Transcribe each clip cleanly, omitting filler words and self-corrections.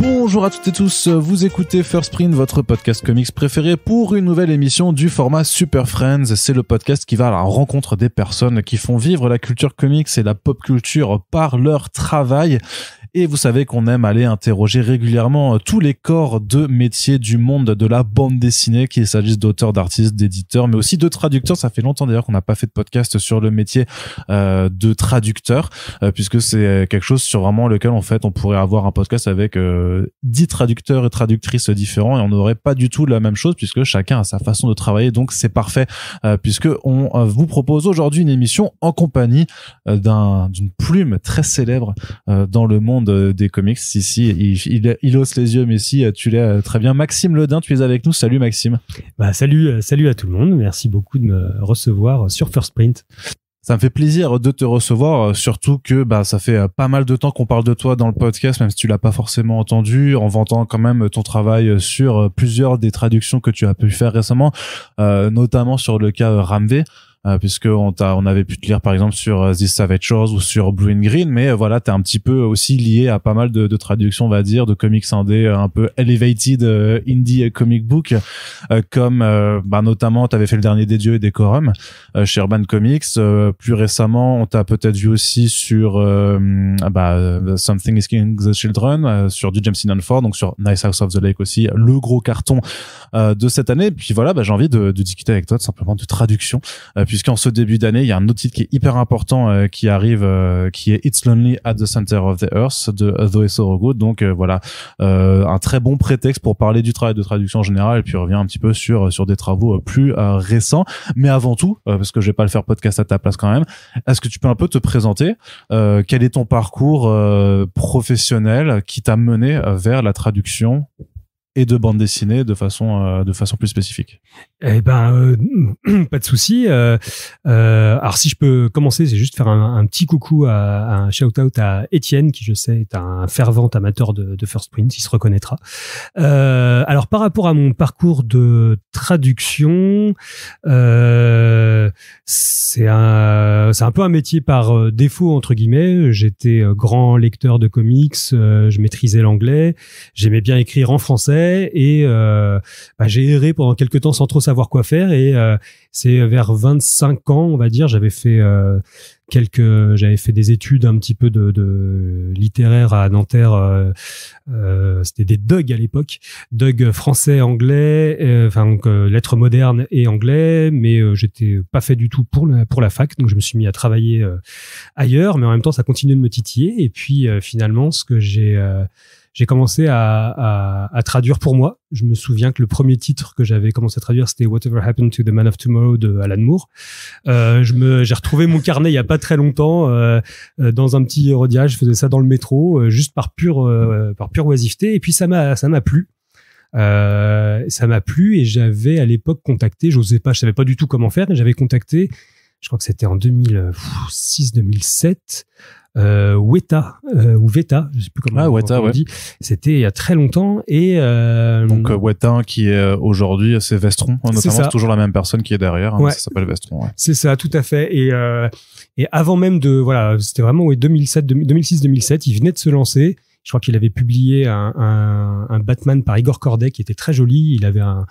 Bonjour à toutes et tous, vous écoutez First Print, votre podcast comics préféré pour une nouvelle émission du format Super Friends. C'est le podcast qui va à la rencontre des personnes qui font vivre la culture comics et la pop culture par leur travail. Et vous savez qu'on aime aller interroger régulièrement tous les corps de métier du monde de la bande dessinée, qu'il s'agisse d'auteurs, d'artistes, d'éditeurs, mais aussi de traducteurs. Ça fait longtemps d'ailleurs qu'on n'a pas fait de podcast sur le métier de traducteur, puisque c'est quelque chose sur vraiment lequel en fait on pourrait avoir un podcast avec 10 traducteurs et traductrices différents et on n'aurait pas du tout la même chose puisque chacun a sa façon de travailler. Donc c'est parfait puisque on vous propose aujourd'hui une émission en compagnie d'une plume très célèbre dans le monde des comics. Ici, il hausse les yeux, mais si tu l'es très bien. Maxime Ledin, tu es avec nous. Salut Maxime. Salut à tout le monde. Merci beaucoup de me recevoir sur First Print. Ça me fait plaisir de te recevoir, surtout que ça fait pas mal de temps qu'on parle de toi dans le podcast, même si tu l'as pas forcément entendu, en vantant quand même ton travail sur plusieurs des traductions que tu as pu faire récemment, notamment sur le cas Ramvé. Puisque on avait pu te lire par exemple sur This Savage Shores ou sur Blue and Green, mais voilà, t'es un petit peu aussi lié à pas mal de traductions, on va dire, de comics indés un peu elevated indie comic book, comme notamment t'avais fait le dernier des dieux et des Quorum chez Urban Comics. Plus récemment, on t'a peut-être vu aussi sur Something is Killing the Children, sur du James Tynion Ford, donc sur Nice House of the Lake aussi, le gros carton de cette année. Et puis voilà, j'ai envie de discuter avec toi tout simplement de traduction, puisqu'en ce début d'année, il y a un autre titre qui est hyper important qui arrive, qui est It's Lonely at the Center of the Earth de Zoé Sorogood. Donc voilà, un très bon prétexte pour parler du travail de traduction en général, et puis on revient un petit peu sur des travaux plus récents. Mais avant tout, parce que je vais pas le faire podcast à ta place quand même, est-ce que tu peux un peu te présenter, quel est ton parcours professionnel qui t'a mené vers la traduction et de bande dessinée de façon plus spécifique? Pas de souci. Alors si je peux commencer, c'est juste faire un petit coucou, un shout-out à Étienne, qui je sais est un fervent amateur de First Print, il se reconnaîtra. Alors par rapport à mon parcours de traduction, c'est un peu un métier par défaut entre guillemets. J'étais grand lecteur de comics, je maîtrisais l'anglais, j'aimais bien écrire en français. Et j'ai erré pendant quelques temps sans trop savoir quoi faire, et c'est vers 25 ans on va dire, j'avais fait des études un petit peu de littéraire à Nanterre, c'était des DUG à l'époque, DUG français anglais, lettres modernes et anglais, mais j'étais pas fait du tout pour la fac, donc je me suis mis à travailler ailleurs, mais en même temps ça continuait de me titiller, et puis finalement ce que j'ai commencé à traduire pour moi. Je me souviens que le premier titre que j'avais commencé à traduire, c'était Whatever Happened to the Man of Tomorrow de Alan Moore. J'ai retrouvé mon carnet il y a pas très longtemps, dans un petit rodage. Je faisais ça dans le métro, juste par pure oisiveté. Et puis ça m'a plu. Ça m'a plu, et j'avais à l'époque contacté, je savais pas du tout comment faire, mais j'avais contacté, je crois que c'était en 2006-2007, Weta ou Veta, je sais plus comment on dit. C'était il y a très longtemps, et donc Weta qui est aujourd'hui c'est Vestron, notamment c'est toujours la même personne qui est derrière, ouais. Ça s'appelle Vestron. Ouais. C'est ça, tout à fait. Et avant même c'était vraiment 2006-2007, il venait de se lancer. Je crois qu'il avait publié un Batman par Igor Corday qui était très joli. Il avait un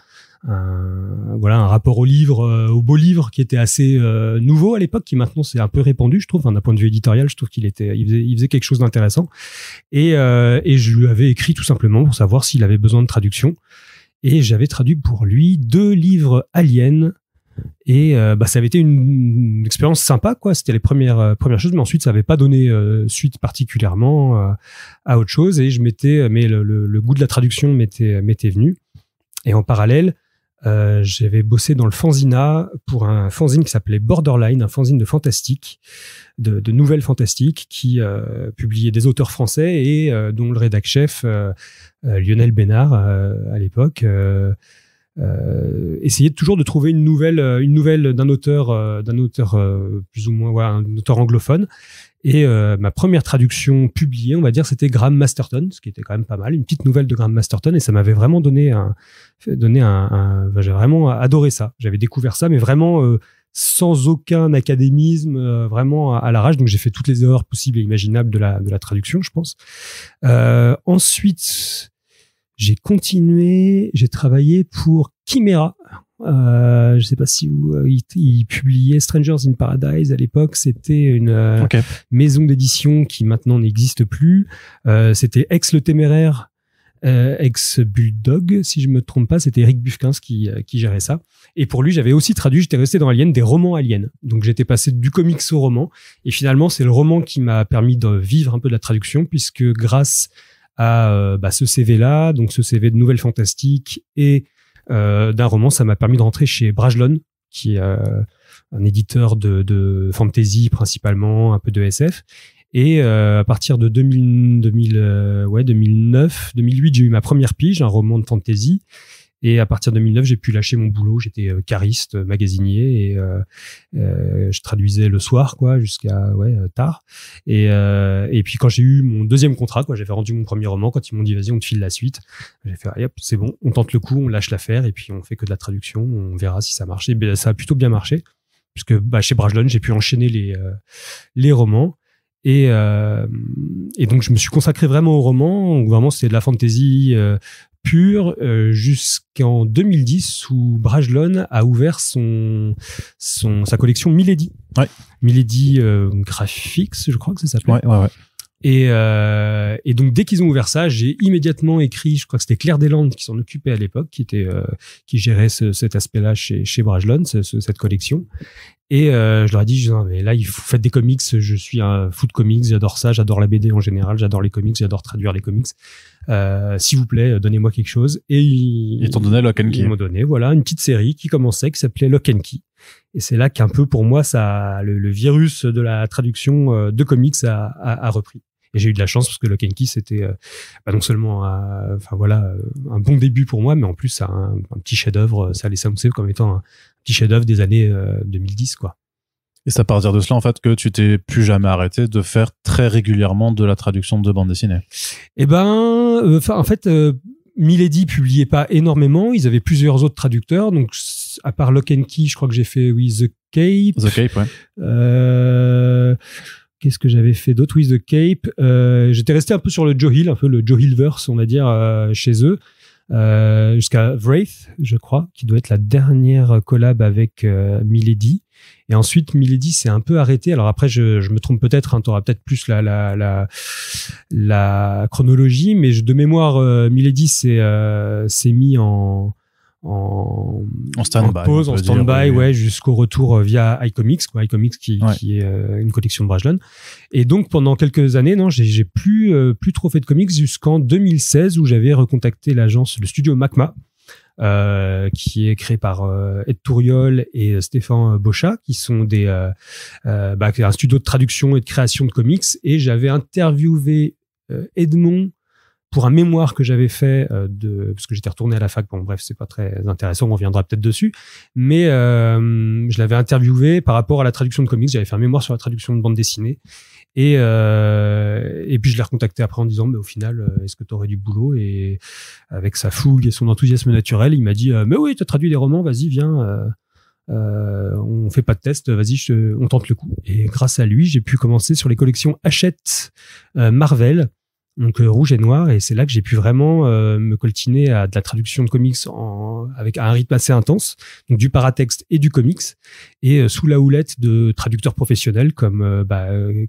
rapport au livre, au beau livre, qui était assez nouveau à l'époque, qui maintenant c'est un peu répandu, je trouve, d'un point de vue éditorial. Je trouve il faisait quelque chose d'intéressant, et je lui avais écrit tout simplement pour savoir s'il avait besoin de traduction, et j'avais traduit pour lui 2 livres Alien, et ça avait été une expérience sympa, quoi. C'était les premières choses, mais ensuite ça avait pas donné suite particulièrement à autre chose, et mais le goût de la traduction m'était venu. Et en parallèle, j'avais bossé dans le fanzina pour un fanzine qui s'appelait Borderline, un fanzine de fantastique, de nouvelles fantastiques, qui publiait des auteurs français, et dont le rédac-chef Lionel Bénard à l'époque essayait toujours de trouver une nouvelle d'un auteur plus ou moins, un auteur anglophone. Et ma première traduction publiée, on va dire, c'était Graham Masterton, ce qui était quand même pas mal, une petite nouvelle de Graham Masterton, et ça m'avait vraiment j'ai vraiment adoré ça. J'avais découvert ça, mais vraiment sans aucun académisme, vraiment à l'arrache. Donc j'ai fait toutes les erreurs possibles et imaginables de la traduction, je pense. Ensuite, j'ai travaillé pour Chimera. Je sais pas si il publiait Strangers in Paradise à l'époque. C'était une maison d'édition qui maintenant n'existe plus. C'était Ex le Téméraire, ex Bulldog, si je me trompe pas. C'était Eric Buffkins qui gérait ça. Et pour lui, j'avais aussi traduit, j'étais resté dans Alien, des romans Alien. Donc j'étais passé du comics au roman. Et finalement, c'est le roman qui m'a permis de vivre un peu de la traduction, puisque grâce à ce CV-là, donc ce CV de Nouvelles Fantastiques et d'un roman, ça m'a permis de rentrer chez Brajlon, qui est un éditeur de fantasy principalement, un peu de SF. Et à partir de 2009, 2008, j'ai eu ma première pige, un roman de fantasy. Et à partir de 2009, j'ai pu lâcher mon boulot. J'étais cariste, magasinier, et je traduisais le soir, quoi, jusqu'à tard. Et puis quand j'ai eu mon deuxième contrat, quoi, j'avais rendu mon premier roman. Quand ils m'ont dit vas-y, on te file la suite, j'ai fait hop, c'est bon, on tente le coup, on lâche l'affaire, et puis on fait que de la traduction. On verra si ça marche. Et ben, ça a plutôt bien marché, puisque chez Brajlon, j'ai pu enchaîner les romans. Et donc je me suis consacré vraiment au roman. Donc vraiment, c'était de la fantasy pure jusqu'en 2010 où Brajlon a ouvert sa collection Milady. Ouais. Milady Graphics, je crois que ça s'appelait. Ouais. Et donc dès qu'ils ont ouvert ça, j'ai immédiatement écrit, je crois que c'était Claire Deslandes qui s'en occupait à l'époque, qui gérait cet aspect-là chez Brajlon, cette collection. Et je leur ai dit, non, mais là, il faut faire des comics. Je suis un fou de comics, j'adore ça, j'adore la BD en général, j'adore les comics, j'adore traduire les comics. S'il vous plaît, donnez-moi quelque chose. Et ils t'ont donné Lock and Key. Ils m'ont donné, voilà, une petite série qui commençait, qui s'appelait Lock and Key. Et c'est là qu'un peu, pour moi, ça, le virus de la traduction de comics a repris. Et j'ai eu de la chance parce que Lock and Key, c'était non seulement un bon début pour moi, mais en plus, un petit chef-d'œuvre. Ça laissait annoncer comme étant un petit chef-d'œuvre des années 2010, quoi. Et c'est à partir de cela, en fait, que tu t'es plus jamais arrêté de faire très régulièrement de la traduction de bande dessinée. Eh ben, en fait, Milady publiait pas énormément. Ils avaient plusieurs autres traducteurs. Donc, à part Lock and Key, je crois que j'ai fait, The Cape. The Cape, ouais. Qu'est-ce que j'avais fait d'autre? The Cape. J'étais resté un peu sur le Joe Hill, un peu le Joe Hillverse, on va dire, chez eux. Jusqu'à Wraith, je crois, qui doit être la dernière collab avec Milady. Et ensuite, Milady s'est un peu arrêté. Alors après, je me trompe peut-être, hein, tu auras peut-être plus la chronologie, mais de mémoire, Milady s'est mis en stand-by, en stand-by, ouais, jusqu'au retour via iComics, quoi, iComics qui est une collection de Brajlon. Et donc pendant quelques années, non, j'ai plus trop fait de comics jusqu'en 2016 où j'avais recontacté le studio Macma, qui est créé par Ed Touriol et Stéphane Bochat, qui sont un studio de traduction et de création de comics. Et j'avais interviewé Edmond pour un mémoire que j'avais fait parce que j'étais retourné à la fac. Bon, bref, c'est pas très intéressant, on reviendra peut-être dessus. Mais je l'avais interviewé par rapport à la traduction de comics. J'avais fait un mémoire sur la traduction de bande dessinée. Et puis je l'ai recontacté après en disant, mais au final, est-ce que tu aurais du boulot? Et avec sa fougue et son enthousiasme naturel, il m'a dit, mais oui, tu as traduit des romans, vas-y, viens. On fait pas de test, vas-y, on tente le coup. Et grâce à lui, j'ai pu commencer sur les collections Hachette Marvel. Donc rouge et noir, et c'est là que j'ai pu vraiment me coltiner à de la traduction de comics avec un rythme assez intense, donc du paratexte et du comics, et sous la houlette de traducteurs professionnels comme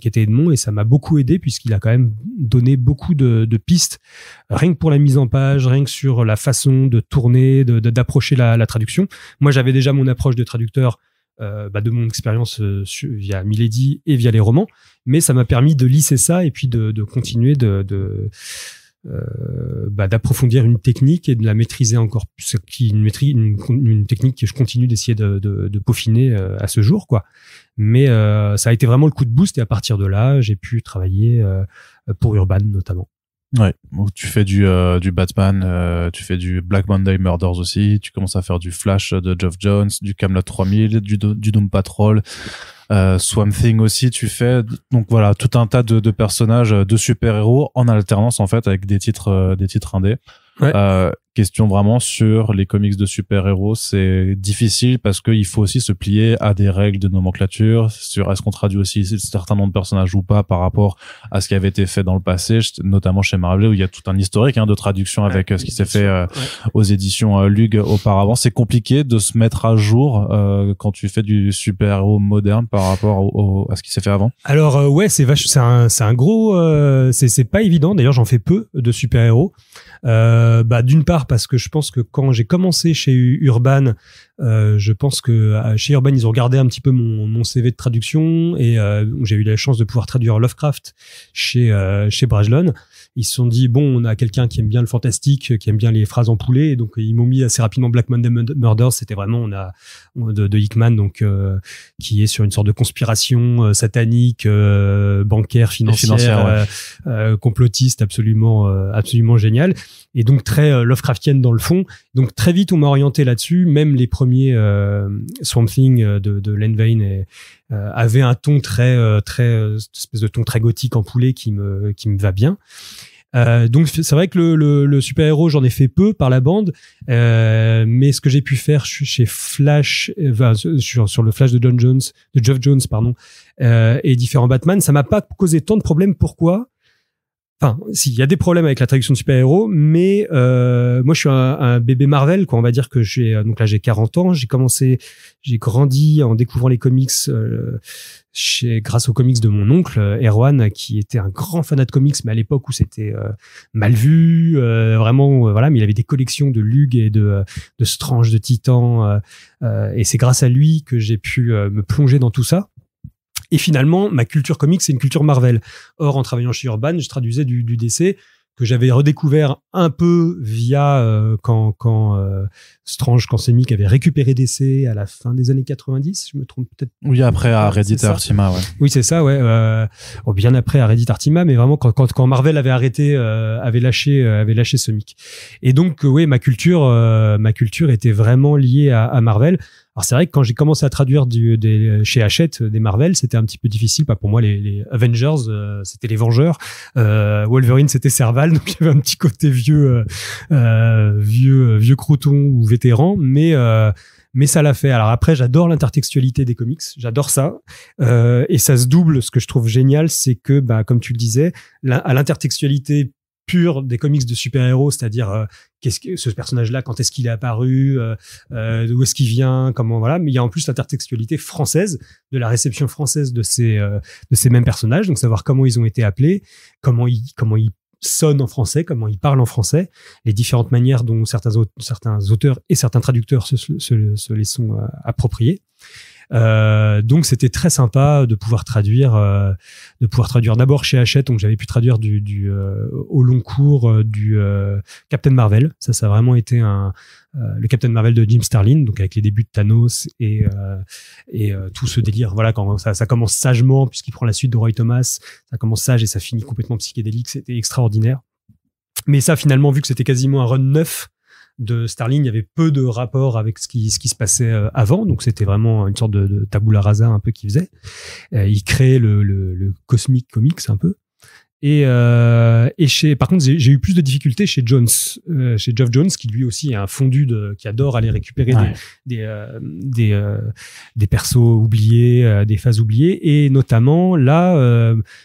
qui était Edmond, et ça m'a beaucoup aidé puisqu'il a quand même donné beaucoup de pistes, rien que pour la mise en page, rien que sur la façon de tourner, d'approcher la traduction. Moi, j'avais déjà mon approche de traducteur de mon expérience via Milady et via les romans, mais ça m'a permis de lisser ça et puis de continuer d'approfondir une technique et de la maîtriser encore plus, une technique que je continue d'essayer de peaufiner à ce jour, quoi. Mais ça a été vraiment le coup de boost, et à partir de là, j'ai pu travailler pour Urban notamment. Ouais, tu fais du Batman, tu fais du Black Monday Murders aussi, tu commences à faire du Flash de Geoff Johns, du Camelot 3000, du Doom Patrol, Swamp Thing aussi tu fais. Donc voilà, tout un tas de personnages, de super-héros en alternance en fait avec des titres indés. Ouais. Question vraiment sur les comics de super-héros, c'est difficile parce qu'il faut aussi se plier à des règles de nomenclature sur est-ce qu'on traduit aussi certains noms de personnages ou pas par rapport à ce qui avait été fait dans le passé, notamment chez Marvel où il y a tout un historique de traduction avec ce qui s'est fait aux éditions Lug auparavant. C'est compliqué de se mettre à jour quand tu fais du super-héros moderne par rapport à ce qui s'est fait avant. Alors ouais, c'est un gros, c'est pas évident. D'ailleurs, j'en fais peu de super-héros. D'une part parce que je pense que quand j'ai commencé chez Urban, je pense que chez Urban ils ont regardé un petit peu mon CV de traduction et j'ai eu la chance de pouvoir traduire Lovecraft chez Brajlon. Ils se sont dit bon, on a quelqu'un qui aime bien le fantastique, qui aime bien les phrases empoulées, et donc ils m'ont mis assez rapidement Black Monday Murders. C'était vraiment de Hickman, donc qui est sur une sorte de conspiration satanique, bancaire, financière, complotiste, absolument génial, et donc très Lovecraftienne dans le fond. Donc très vite on m'a orienté là-dessus. Même les premiers Swamp Thing de Len Wein avait un ton très cette espèce de ton très gothique empoulé qui me va bien. Donc c'est vrai que le super-héros, j'en ai fait peu par la bande, mais ce que j'ai pu faire chez Flash, sur le Flash de Geoff Jones, et différents Batman, ça m'a pas causé tant de problèmes. Pourquoi ? Enfin, si, il y a des problèmes avec la traduction de super-héros, mais moi je suis un bébé Marvel, quoi. On va dire que j'ai 40 ans, j'ai grandi en découvrant les comics grâce aux comics de mon oncle Erwan, qui était un grand fanat de comics, mais à l'époque où c'était mal vu, vraiment voilà, mais il avait des collections de Lug et de Strange, de Titan, et c'est grâce à lui que j'ai pu me plonger dans tout ça. Et finalement, ma culture comics, c'est une culture Marvel. Or, en travaillant chez Urban, je traduisais du DC que j'avais redécouvert un peu via quand Strange, quand Semic avait récupéré DC à la fin des années 90, je me trompe peut-être. Oui, après à Reddit et Artima, ouais. Oui, c'est ça, ouais. Bien après à Reddit Artima, mais vraiment quand Marvel avait arrêté, avait lâché Semic. Et donc, oui, ma culture était vraiment liée à Marvel. Alors c'est vrai que quand j'ai commencé à traduire chez Hachette des Marvel, c'était un petit peu difficile. Pas pour moi, les Avengers, c'était les Vengeurs. Wolverine, c'était Serval, donc il y avait un petit côté vieux crouton ou vétéran, mais ça l'a fait. Alors après, j'adore l'intertextualité des comics, j'adore ça, et ça se double. Ce que je trouve génial, c'est que, comme tu le disais, à l'intertextualité pure des comics de super-héros, c'est-à-dire qu'est-ce que ce personnage-là, quand est-ce qu'il est apparu, d'où est-ce qu'il vient, comment, voilà. Mais il y a en plus l'intertextualité française, de la réception française de ces mêmes personnages, donc savoir comment ils ont été appelés, comment ils sonnent en français, comment ils parlent en français, les différentes manières dont certains auteurs et certains traducteurs se les sont appropriés. Donc c'était très sympa de pouvoir traduire d'abord chez Hachette, donc j'avais pu traduire au long cours du Captain Marvel. Ça a vraiment été le Captain Marvel de Jim Starlin, donc avec les débuts de Thanos et tout ce délire. Voilà, quand ça commence sagement puisqu'il prend la suite de Roy Thomas, ça commence sage et ça finit complètement psychédélique. C'était extraordinaire. Mais ça, finalement, vu que c'était quasiment un run neuf de Starlin, il y avait peu de rapport avec ce qui se passait avant, donc c'était vraiment une sorte de tabula rasa un peu qu'il faisait. Il créait le Cosmic Comics un peu. Par contre, j'ai eu plus de difficultés chez Geoff Jones, qui lui aussi est un fondu qui adore aller récupérer des persos oubliés, des phases oubliées, et notamment là,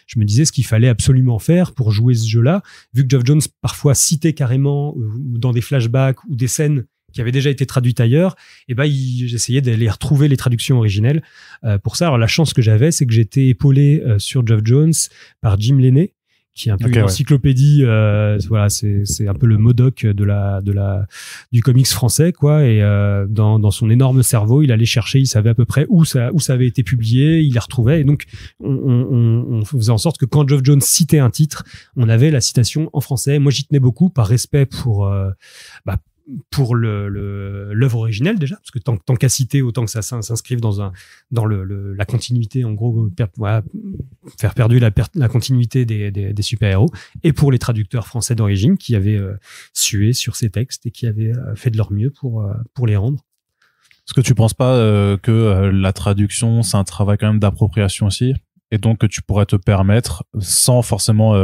je me disais ce qu'il fallait absolument faire pour jouer ce jeu-là, vu que Geoff Jones parfois citait carrément dans des flashbacks ou des scènes qui avaient déjà été traduites ailleurs, et j'essayais d'aller retrouver les traductions originelles. Pour ça, alors la chance que j'avais, c'est que j'étais épaulé sur Geoff Jones par Jim Lenné, qui est un peu une encyclopédie, voilà, c'est un peu le Modoc du comics français, quoi. Et dans son énorme cerveau, il allait chercher, il savait à peu près où ça avait été publié, il les retrouvait. Et donc on faisait en sorte que quand Geoff Jones citait un titre, on avait la citation en français. Moi, j'y tenais beaucoup par respect pour l'œuvre originelle déjà, parce que tant qu'à citer, autant que ça s'inscrive dans la continuité, en gros, faire perdurer la continuité des super-héros, et pour les traducteurs français d'origine qui avaient sué sur ces textes et qui avaient fait de leur mieux pour les rendre. Est-ce que tu penses pas que la traduction, c'est un travail quand même d'appropriation aussi, et donc que tu pourrais te permettre, sans forcément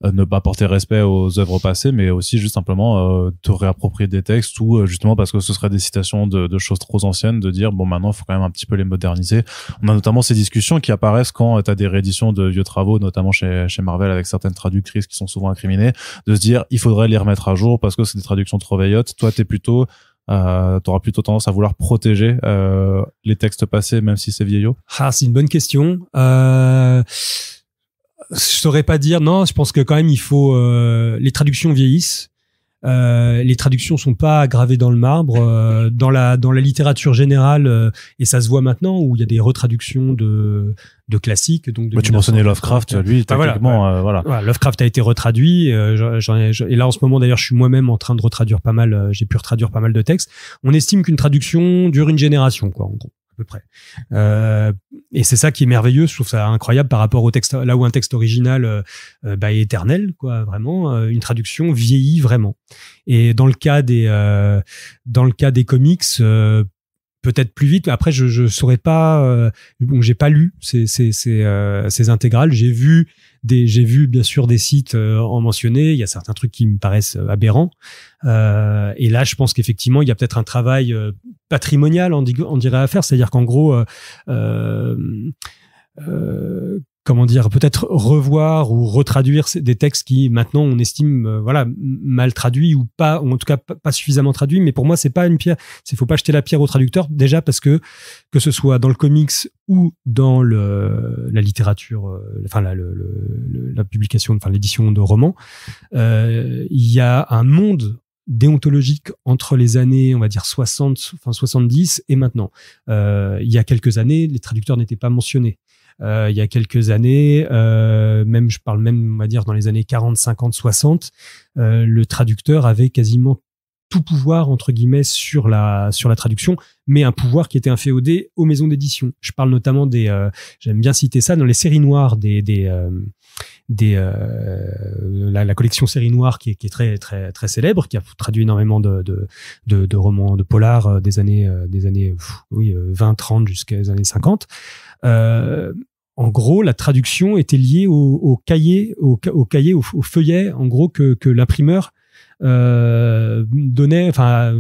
ne pas porter respect aux œuvres passées, mais aussi juste simplement te réapproprier des textes ou justement parce que ce serait des citations de choses trop anciennes, de dire bon maintenant il faut quand même un petit peu les moderniser. On a notamment ces discussions qui apparaissent quand tu as des rééditions de vieux travaux, notamment chez Marvel avec certaines traductrices qui sont souvent incriminées, de se dire il faudrait les remettre à jour parce que c'est des traductions trop vieillottes. Toi t'es plutôt t'auras plutôt tendance à vouloir protéger les textes passés même si c'est vieillot. C'est une bonne question. Je saurais pas dire. Non, je pense que quand même il faut. Les traductions vieillissent. Les traductions sont pas gravées dans le marbre. Dans la littérature générale, et ça se voit maintenant où il y a des retraductions de classiques. Donc tu mentionnais Lovecraft, lui, techniquement, voilà. Lovecraft a été retraduit. Et là en ce moment d'ailleurs, je suis moi-même en train de retraduire pas mal. J'ai pu retraduire pas mal de textes. On estime qu'une traduction dure une génération, quoi, en gros. À peu près. Et c'est ça qui est merveilleux, je trouve ça incroyable par rapport au texte, là où un texte original est éternel, quoi, vraiment. Une traduction vieillit vraiment. Et dans le cas des comics, peut-être plus vite. Après, je saurais pas. J'ai pas lu ces intégrales. J'ai vu bien sûr des sites en mentionner. Il y a certains trucs qui me paraissent aberrants. Et là, je pense qu'effectivement, il y a peut-être un travail patrimonial, on dirait, à faire. C'est-à-dire qu'en gros, comment dire, peut-être revoir ou retraduire des textes qui maintenant on estime mal traduits ou pas, ou en tout cas pas suffisamment traduits. Mais pour moi, c'est pas une pierre. Faut pas jeter la pierre au traducteur, déjà parce que ce soit dans le comics ou dans la littérature, la publication, l'édition de romans, il y a un monde déontologique entre les années, on va dire 70 et maintenant. Il y a quelques années, les traducteurs n'étaient pas mentionnés. Il y a quelques années, je parle même, on va dire, dans les années 40, 50, 60, le traducteur avait quasiment tout pouvoir, entre guillemets, sur la traduction, mais un pouvoir qui était inféodé aux maisons d'édition. Je parle notamment j'aime bien citer ça, dans les séries noires la collection série noire qui est très très très célèbre, qui a traduit énormément de romans de polar des années 20, 30 jusqu'aux années 50. En gros, la traduction était liée au cahier, au feuillet, en gros, que l'imprimeur donnait,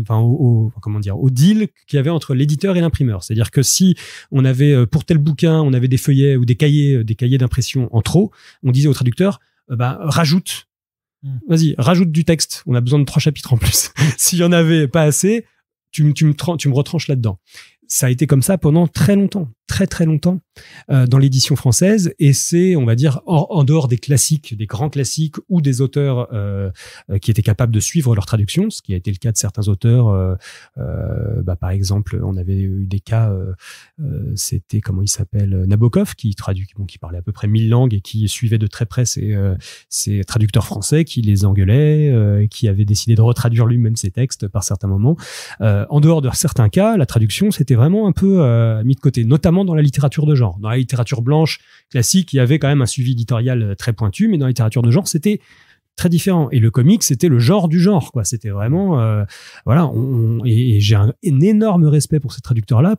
au deal qu'il y avait entre l'éditeur et l'imprimeur. C'est-à-dire que si on avait, pour tel bouquin, on avait des feuillets ou des cahiers d'impression en trop, on disait au traducteur, rajoute. Vas-y, rajoute du texte. On a besoin de 3 chapitres en plus. S'il y en avait pas assez, tu me retranches là-dedans. Ça a été comme ça pendant très longtemps, très très longtemps dans l'édition française, et c'est, on va dire, en dehors des classiques, des grands classiques ou des auteurs qui étaient capables de suivre leur traduction, ce qui a été le cas de certains auteurs. Par exemple, on avait eu des cas, c'était, comment il s'appelle, Nabokov, qui parlait à peu près 1000 langues et qui suivait de très près ces traducteurs français qui les engueulaient, qui avaient décidé de retraduire lui-même ses textes par certains moments. En dehors de certains cas, la traduction, c'était vraiment un peu mis de côté, notamment dans la littérature de genre. Dans la littérature blanche classique, il y avait quand même un suivi éditorial très pointu, mais dans la littérature de genre, c'était très différent. Et le comics, c'était le genre du genre, quoi. C'était vraiment, et j'ai un énorme respect pour ces traducteurs-là.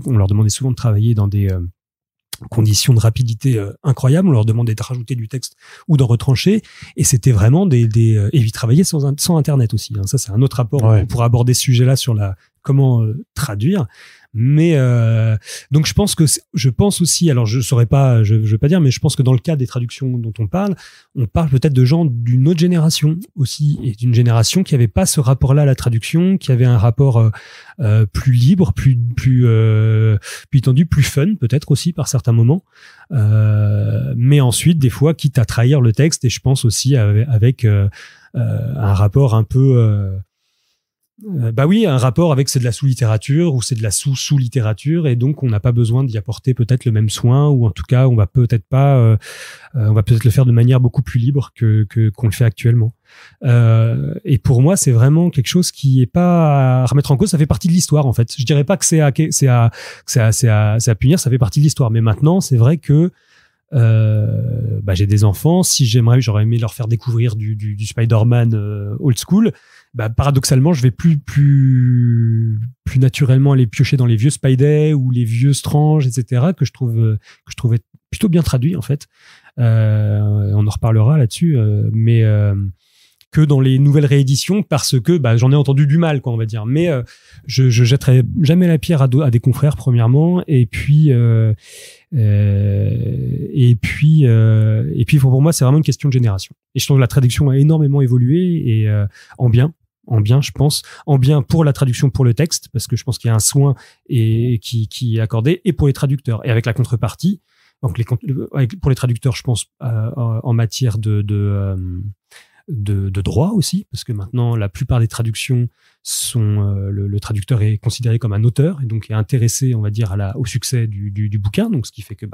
On leur demandait souvent de travailler dans des conditions de rapidité incroyables. On leur demandait de rajouter du texte ou d'en retrancher. Et c'était vraiment et ils travaillaient sans Internet aussi. Ça, c'est un autre rapport. Ouais. On pourra aborder ce sujet-là sur comment traduire. Mais donc je pense aussi, alors je saurais pas, je veux pas dire, mais je pense que dans le cas des traductions dont on parle peut-être de gens d'une autre génération aussi, et d'une génération qui avait pas ce rapport-là à la traduction, qui avait un rapport plus libre, plus tendu, plus fun peut-être aussi par certains moments, mais ensuite des fois quitte à trahir le texte, et je pense aussi avec un rapport un peu un rapport avec c'est de la sous-littérature ou c'est de la sous-littérature, et donc on n'a pas besoin d'y apporter peut-être le même soin, ou en tout cas on va peut-être le faire de manière beaucoup plus libre qu'on le fait actuellement. Et pour moi, c'est vraiment quelque chose qui est pas à remettre en cause. Ça fait partie de l'histoire, en fait. Je dirais pas que c'est à punir. Ça fait partie de l'histoire. Mais maintenant, c'est vrai que j'ai des enfants. Si j'aurais aimé leur faire découvrir du Spider-Man old school. Paradoxalement, je vais plus naturellement aller piocher dans les vieux Spidey ou les vieux Strange, etc. que je trouvais plutôt bien traduit en fait. On en reparlera là-dessus, mais que dans les nouvelles rééditions, parce que j'en ai entendu du mal, quoi, on va dire. Mais je jetterai jamais la pierre à des confrères, premièrement, et puis pour moi, c'est vraiment une question de génération. Et je trouve que la traduction a énormément évolué et en bien, je pense, en bien pour la traduction, pour le texte, parce que je pense qu'il y a un soin qui est accordé, et pour les traducteurs. Et avec la contrepartie, donc pour les traducteurs, je pense en matière de droit aussi, parce que maintenant la plupart des traductions sont le traducteur est considéré comme un auteur et donc est intéressé, on va dire, au succès du bouquin. Donc ce qui fait que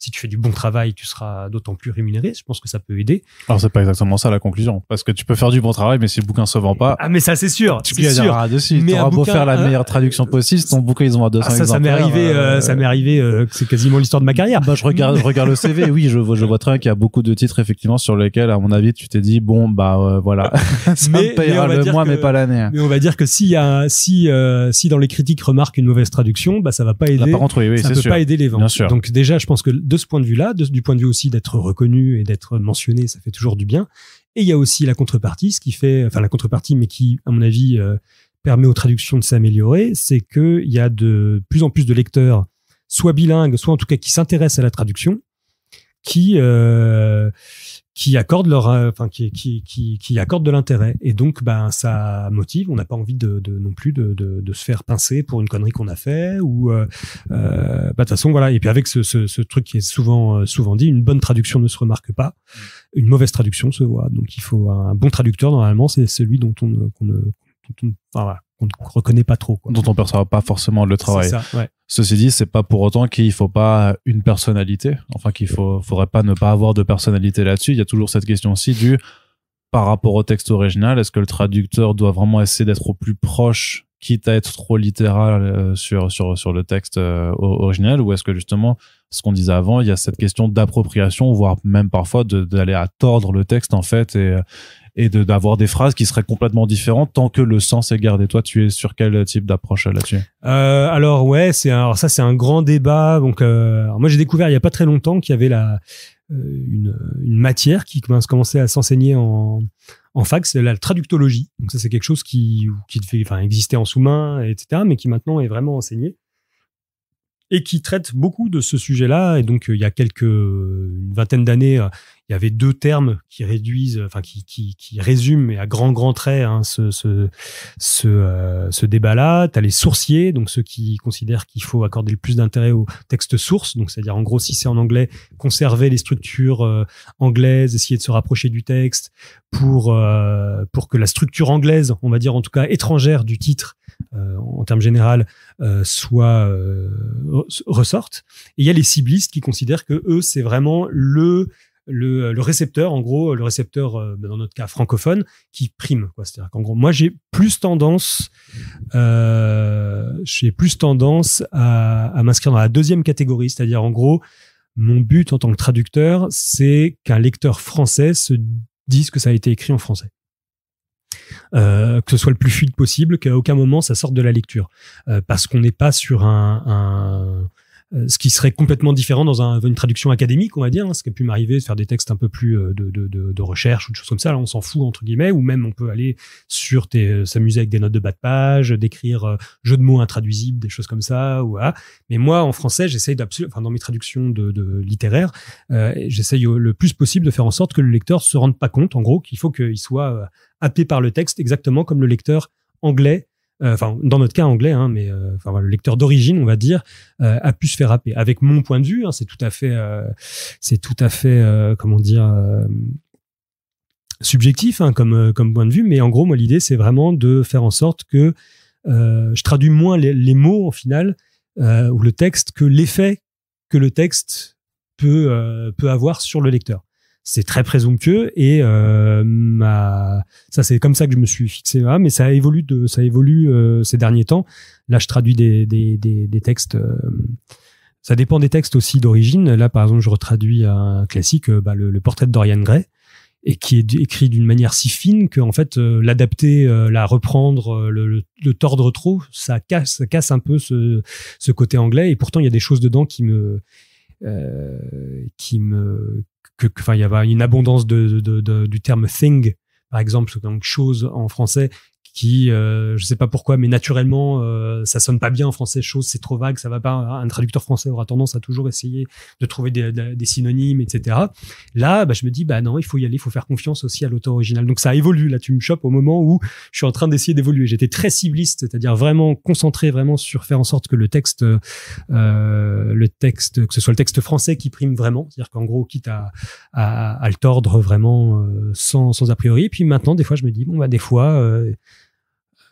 si tu fais du bon travail, tu seras d'autant plus rémunéré. Je pense que ça peut aider. Alors c'est pas exactement ça la conclusion, parce que tu peux faire du bon travail, mais si le bouquin se vend pas, mais ça c'est sûr, tu peux y aller dessus. Tu auras beau faire la meilleure traduction possible, ton bouquin ils ont à 200 exemplaires. Ça m'est arrivé, c'est quasiment l'histoire de ma carrière. Je regarde le CV, oui, je vois très bien qu'il y a beaucoup de titres effectivement sur lesquels, à mon avis, tu t'es dit voilà, ça me payera le mois, mais pas l'année. Mais on va dire que si dans les critiques remarquent une mauvaise traduction, ça va pas aider. Là, par contre, oui, ça peut pas aider les ventes. Bien sûr. Donc déjà, je pense que de ce point de vue-là, du point de vue aussi d'être reconnu et d'être mentionné, ça fait toujours du bien. Et il y a aussi la contrepartie, mais qui, à mon avis, permet aux traductions de s'améliorer, c'est que il y a de plus en plus de lecteurs, soit bilingues, soit en tout cas qui s'intéressent à la traduction, qui accordent qui accordent de l'intérêt, et donc ça motive. On n'a pas envie non plus de se faire pincer pour une connerie qu'on a fait, ou de toute façon voilà. Et puis avec ce truc qui est souvent dit, une bonne traduction ne se remarque pas, une mauvaise traduction se voit. Donc il faut un bon traducteur, normalement c'est celui dont on ne reconnaît pas trop, quoi. Dont on ne perçoit pas forcément le travail. C'est ça, ouais. Ceci dit, c'est pas pour autant qu'il faut pas une personnalité. Enfin, faudrait pas ne pas avoir de personnalité là-dessus. Il y a toujours cette question aussi par rapport au texte original. Est-ce que le traducteur doit vraiment essayer d'être au plus proche, quitte à être trop littéral sur le texte original, ou est-ce que justement, ce qu'on disait avant, il y a cette question d'appropriation, voire même parfois d'aller à tordre le texte en fait, et d'avoir des phrases qui seraient complètement différentes tant que le sens est gardé. Toi, tu es sur quel type d'approche là-dessus? Alors ouais, c'est un grand débat. Donc moi j'ai découvert il y a pas très longtemps qu'il y avait une matière qui commençait à s'enseigner en fac, c'est la traductologie. Donc ça c'est quelque chose qui existait en sous-main, etc., mais qui maintenant est vraiment enseigné et qui traite beaucoup de ce sujet-là. Et donc il y a une vingtaine d'années, il y avait deux termes qui réduisent, qui résument, mais à grands traits, ce débat-là. T'as les sourciers, donc ceux qui considèrent qu'il faut accorder le plus d'intérêt au texte source. Donc c'est-à-dire en gros, si c'est en anglais, conserver les structures anglaises, essayer de se rapprocher du texte pour que la structure anglaise, on va dire en tout cas étrangère du titre, en termes général, ressortent. Et il y a les ciblistes qui considèrent que eux, c'est vraiment le récepteur, en gros, le récepteur, dans notre cas francophone, qui prime, quoi. C'est-à-dire qu'en gros, moi, j'ai plus tendance à m'inscrire dans la deuxième catégorie. C'est-à-dire, en gros, mon but en tant que traducteur, c'est qu'un lecteur français se dise que ça a été écrit en français. Que ce soit le plus fluide possible, qu'à aucun moment ça sorte de la lecture, parce qu'on n'est pas sur ce qui serait complètement différent dans une traduction académique, on va dire, ce qui a pu m'arriver de faire des textes un peu plus de recherche ou de choses comme ça. Là, on s'en fout entre guillemets, ou même on peut aller s'amuser avec des notes de bas de page, d'écrire jeux de mots intraduisibles, des choses comme ça, ou voilà. Mais moi, en français, j'essaye dans mes traductions de littéraires, j'essaye le plus possible de faire en sorte que le lecteur se rende pas compte, en gros, qu'il faut qu'il soit happé par le texte, exactement comme le lecteur anglais. Dans notre cas anglais, mais le lecteur d'origine, on va dire, a pu se faire happer. Avec mon point de vue, c'est tout à fait, subjectif, comme point de vue. Mais en gros, moi, l'idée, c'est vraiment de faire en sorte que je traduis moins les mots, au final, ou le texte, que l'effet que le texte peut avoir sur le lecteur. C'est très présomptueux et ça c'est comme ça que je me suis fixé là, mais ça évolue ces derniers temps. Là, je traduis des textes. Ça dépend des textes aussi d'origine. Là, par exemple, je retraduis un classique, le portrait de Dorian Gray, et qui est écrit d'une manière si fine que en fait l'adapter, la reprendre, le tordre trop, ça casse un peu ce côté anglais. Et pourtant, il y a des choses dedans enfin, il y avait une abondance du terme thing, par exemple, donc chose en français, qui, je sais pas pourquoi, mais naturellement, ça sonne pas bien en français. Chose, c'est trop vague, ça va pas. Un traducteur français aura tendance à toujours essayer de trouver des synonymes, etc. Là, je me dis, non, il faut y aller, il faut faire confiance aussi à l'auteur original. Donc ça évolue. Là, tu me chopes au moment où je suis en train d'essayer d'évoluer. J'étais très cibliste, c'est-à-dire vraiment concentré vraiment sur faire en sorte que le texte, que ce soit le texte français qui prime vraiment. C'est-à-dire qu'en gros, quitte à le tordre vraiment sans a priori. Et puis maintenant, des fois, je me dis, des fois,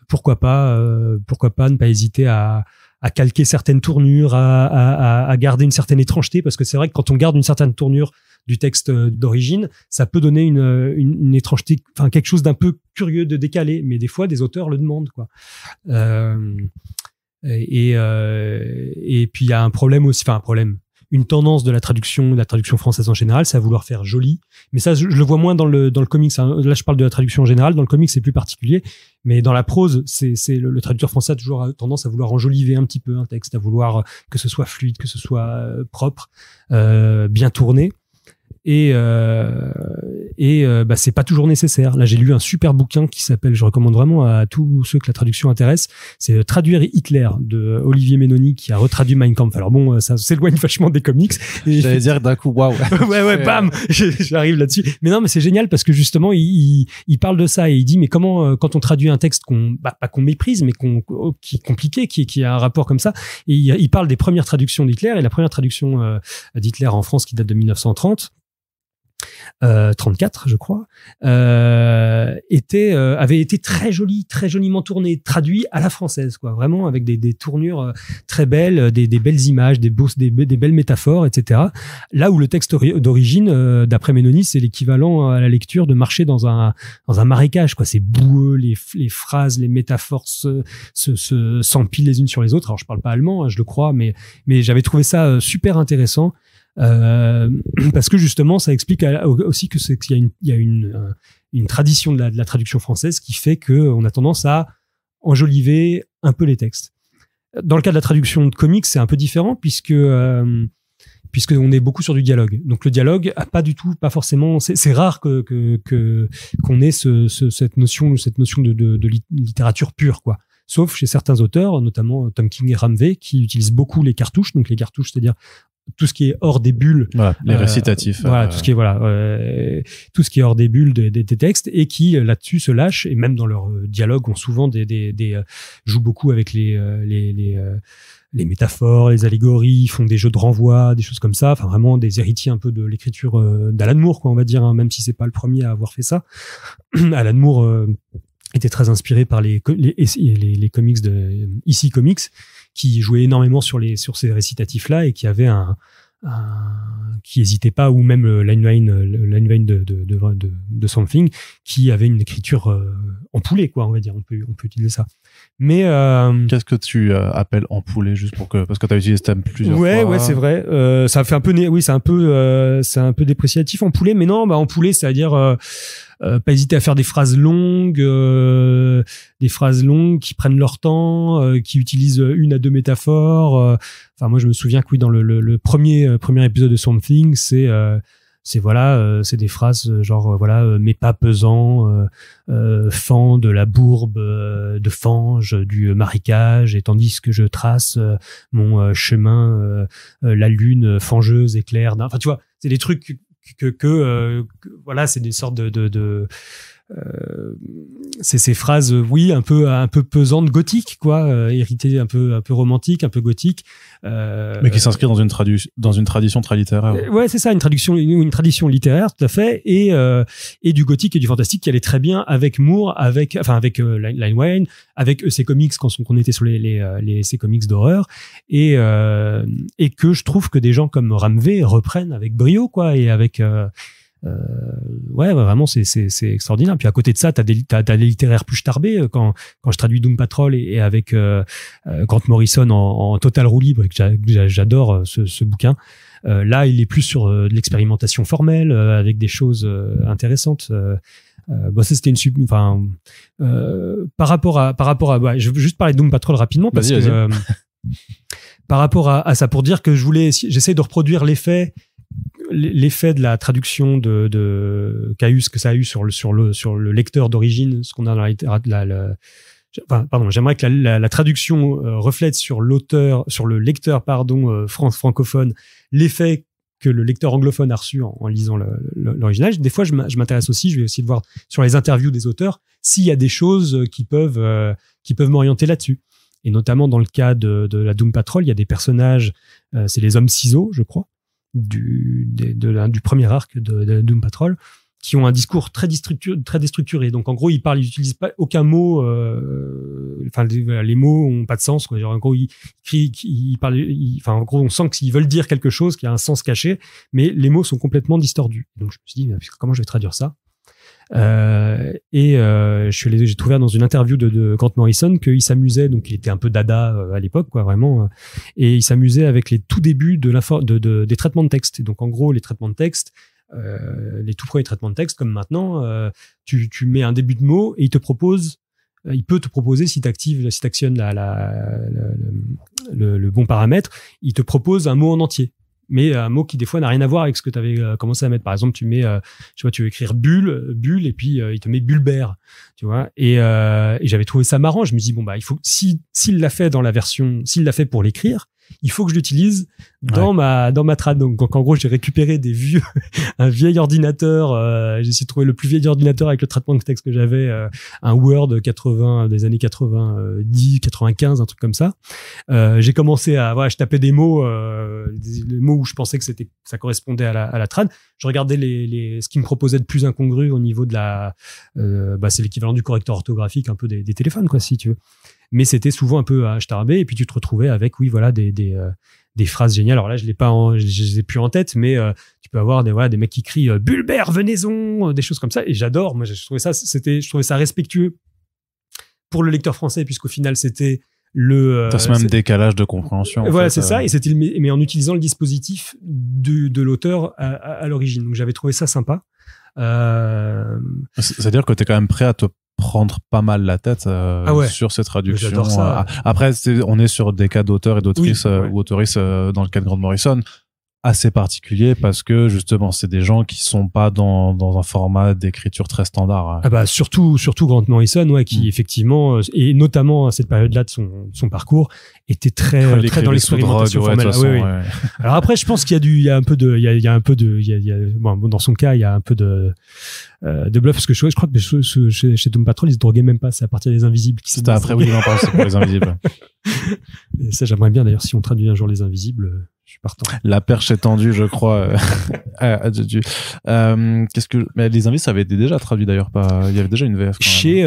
pourquoi pas ne pas hésiter à calquer certaines tournures, à garder une certaine étrangeté, parce que c'est vrai que quand on garde une certaine tournure du texte d'origine, ça peut donner une étrangeté, enfin quelque chose d'un peu curieux, de décalé, mais des fois des auteurs le demandent, quoi. Et puis il y a un problème aussi, enfin un problème. Une tendance de la traduction française en général, c'est à vouloir faire joli. Mais ça, je le vois moins dans le comics. Là, je parle de la traduction en général. Dans le comics, c'est plus particulier. Mais dans la prose, c'est le traducteur français a toujours tendance à vouloir enjoliver un petit peu un texte, à vouloir que ce soit fluide, que ce soit propre, bien tourné. Et c'est pas toujours nécessaire. Là, j'ai lu un super bouquin qui s'appelle, je recommande vraiment à tous ceux que la traduction intéresse, c'est Traduire Hitler de Olivier Ménoni, qui a retraduit Mein Kampf. Alors bon, ça s'éloigne vachement des comics. J'allais dire d'un coup, waouh. ouais, bam, j'arrive là-dessus. Mais non, mais c'est génial parce que justement, il parle de ça et il dit, mais comment, quand on traduit un texte pas qu'on méprise, mais qui est compliqué, qui a un rapport comme ça, et il parle des premières traductions d'Hitler, et la première traduction d'Hitler en France qui date de 1930, 34, je crois, avait été très joliment tourné, traduit à la française, quoi, vraiment avec des tournures très belles, des belles images, des belles métaphores, etc. Là où le texte d'origine, d'après Ménoni, c'est l'équivalent à la lecture de marcher dans un marécage, quoi. C'est boueux, les phrases, les métaphores s'empilent les unes sur les autres. Alors je parle pas allemand, hein, je le crois, mais j'avais trouvé ça super intéressant. Parce que justement, ça explique aussi qu'il y a une tradition de la traduction française qui fait que on a tendance à enjoliver un peu les textes. Dans le cas de la traduction de comics, c'est un peu différent puisque on est beaucoup sur du dialogue. Donc le dialogue a pas forcément. C'est rare qu'on ait cette notion de littérature pure, quoi. Sauf chez certains auteurs, notamment Tom King et Ramvé, qui utilisent beaucoup les cartouches. Donc les cartouches, c'est-à-dire tout ce qui est hors des bulles, voilà, les récitatifs, tout ce qui est tout ce qui est hors des bulles des textes, et qui là-dessus se lâchent, et même dans leur dialogue ont souvent jouent beaucoup avec les métaphores, les allégories, font des jeux de renvoi, des choses comme ça, enfin vraiment des héritiers un peu de l'écriture d'Alan Moore, quoi, on va dire, hein, même si c'est pas le premier à avoir fait ça. Alan Moore était très inspiré par les comics de EC Comics, qui jouait énormément sur ces récitatifs-là, et qui avait qui hésitait pas, ou même Line Wayne de Something, qui avait une écriture en poulet, quoi, on va dire, on peut utiliser ça. Mais qu'est-ce que tu appelles en poulet, juste parce que tu as utilisé ce terme plusieurs fois. Ouais, c'est vrai. Ça fait un peu c'est un peu dépréciatif en poulet, mais non, en poulet, c'est-à-dire pas hésiter à faire des phrases longues qui prennent leur temps, qui utilisent 1 à 2 métaphores. Enfin, moi, je me souviens que oui, dans le premier épisode de Something, c'est des phrases genre mes pas pesants, fend de la bourbe de fange du marécage, et tandis que je trace mon chemin, la lune fangeuse éclaire. Enfin, tu vois, c'est des trucs voilà, c'est des sortes c'est ces phrases, oui, un peu pesantes, gothiques, quoi, héritées un peu romantiques, un peu gothiques, mais qui s'inscrit dans une tradition très littéraire. Ouais, c'est ça, une tradition littéraire, tout à fait, et du gothique et du fantastique qui allait très bien avec Moore, avec Line Wayne, avec EC Comics quand on était sur les EC Comics d'horreur, et que je trouve que des gens comme Ramvé reprennent avec brio, quoi, et avec Ouais, vraiment, c'est extraordinaire. Puis à côté de ça, t'as des littéraires plus starbés. Quand je traduis Doom Patrol et avec Grant Morrison en total roue libre, que j'adore ce bouquin. Là, il est plus sur de l'expérimentation formelle, avec des choses intéressantes. Bon, ça c'était par rapport à je veux juste parler de Doom Patrol rapidement parce que par rapport à ça, pour dire que j'essaie de reproduire l'effet de la traduction de que ça a eu sur le lecteur d'origine, ce qu'on a dans j'aimerais que la traduction reflète sur le lecteur francophone, l'effet que le lecteur anglophone a reçu en lisant l'original. Des fois, je m'intéresse aussi, je vais aussi voir sur les interviews des auteurs s'il y a des choses qui peuvent m'orienter là-dessus. Et notamment dans le cas de la Doom Patrol, il y a des personnages, c'est les hommes ciseaux, je crois, du premier arc de Doom Patrol, qui ont un discours très déstructuré. Donc en gros, ils n'utilisent pas aucun mot. Les mots ont pas de sens, quoi. Genre, en gros, ils parlent. En gros, on sent qu'ils veulent dire quelque chose qui a un sens caché, mais les mots sont complètement distordus. Donc je me suis dit, comment je vais traduire ça? J'ai trouvé dans une interview de Grant Morrison qu'il s'amusait, donc il était un peu dada à l'époque, quoi, vraiment, et il s'amusait avec les tout débuts des traitements de texte. Et donc en gros, les traitements de texte. Les tout premiers traitements de texte comme maintenant, tu mets un début de mot et il peut te proposer, si tu actionnes le bon paramètre, il te propose un mot en entier, mais un mot qui des fois n'a rien à voir avec ce que tu avais commencé à mettre. Par exemple, tu mets tu veux écrire bulle et puis il te met bulbert, tu vois, et j'avais trouvé ça marrant. Je me dis il faut, s'il l'a fait s'il l'a fait pour l'écrire, il faut que je l'utilise dans ma trad. Donc en gros, j'ai récupéré un vieil ordinateur. J'ai essayé de trouver le plus vieil ordinateur avec le traitement de texte que j'avais, un Word des années 90, 95, un truc comme ça. J'ai commencé je tapais des mots, les mots où je pensais que ça correspondait à la trad. Je regardais ce qui me proposait de plus incongru au niveau de c'est l'équivalent du correcteur orthographique un peu des téléphones, quoi, si tu veux. Mais c'était souvent un peu starbé, et puis tu te retrouvais avec des phrases géniales. Alors là, je les ai plus en tête, mais tu peux avoir des mecs qui crient Bulbert, venaison, des choses comme ça, et j'adore. Moi, je trouvais ça respectueux pour le lecteur français, puisqu'au final c'était t'as ce même décalage de compréhension. Voilà, c'est ça, et mais en utilisant le dispositif de l'auteur à l'origine. Donc j'avais trouvé ça sympa. C'est-à-dire que t'es quand même prêt à te prendre pas mal la tête sur ces traductions. J'adore ça. Après, on est sur des cas d'auteurs et d'autrices ou autoristes dans le cas de Grant Morrison assez particulier, parce que justement c'est des gens qui sont pas dans un format d'écriture très standard. Surtout Grant Morrison, qui effectivement, et notamment à cette période-là de son parcours, était très dans l'expérimentation formelle. Alors après, je pense qu'il y a un peu de dans son cas, il y a un peu de bluff, parce que je crois que chez Doom Patrol, ils se droguaient même pas, c'est à partir des Invisibles. C'était après, oui, non, c'est pour les Invisibles. Et ça, j'aimerais bien d'ailleurs, si on traduit un jour les Invisibles, je suis partant. La perche est tendue, je crois. Mais les Invisibles, ça avait été déjà traduit d'ailleurs, il y avait déjà une VF. Chez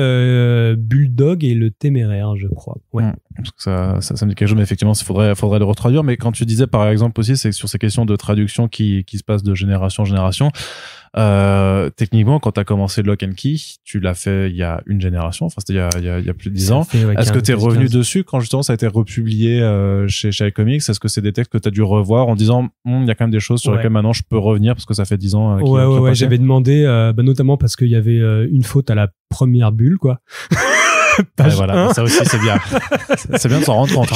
Bulldog et le Téméraire, je crois. Ouais. Parce que ça me dit quelque chose, mais effectivement, il faudrait le retraduire. Mais quand tu disais, par exemple, aussi, c'est sur ces questions de traduction qui se passent de génération en génération, techniquement, quand tu as commencé Lock and Key, tu l'as fait il y a une génération, enfin c'était il y a plus de 10 ans. Est-ce que tu es revenu dessus quand justement ça a été republié chez iComics? Est-ce que c'est des textes que tu as dû revoir en disant il y a quand même des choses sur lesquelles maintenant je peux revenir parce que ça fait 10 ans ouais, j'avais demandé notamment parce qu'il y avait une faute à la première bulle, quoi. Page voilà, ça aussi c'est bien. C'est bien de s'en rendre compte.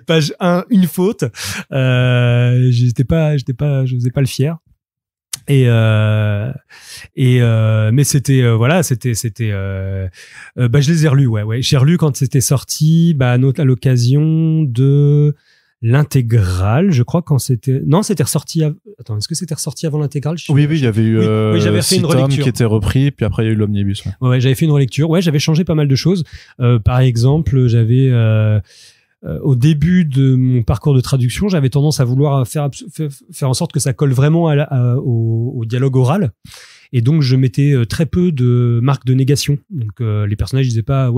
Page 1, une faute. J'osais pas le fier. Mais c'était je les ai relus, ouais. J'ai relu quand c'était sorti, à l'occasion de l'intégrale, je crois, c'était ressorti est-ce que c'était ressorti avant l'intégrale? Oui, il y avait eu j'avais fait une relecture qui était repris, puis après il y a eu l'omnibus. Ouais, j'avais fait une relecture. Ouais, j'avais changé pas mal de choses. Par exemple, j'avais au début de mon parcours de traduction, j'avais tendance à vouloir faire en sorte que ça colle vraiment au dialogue oral. Et donc, je mettais très peu de marques de négation. Donc, les personnages disaient pas,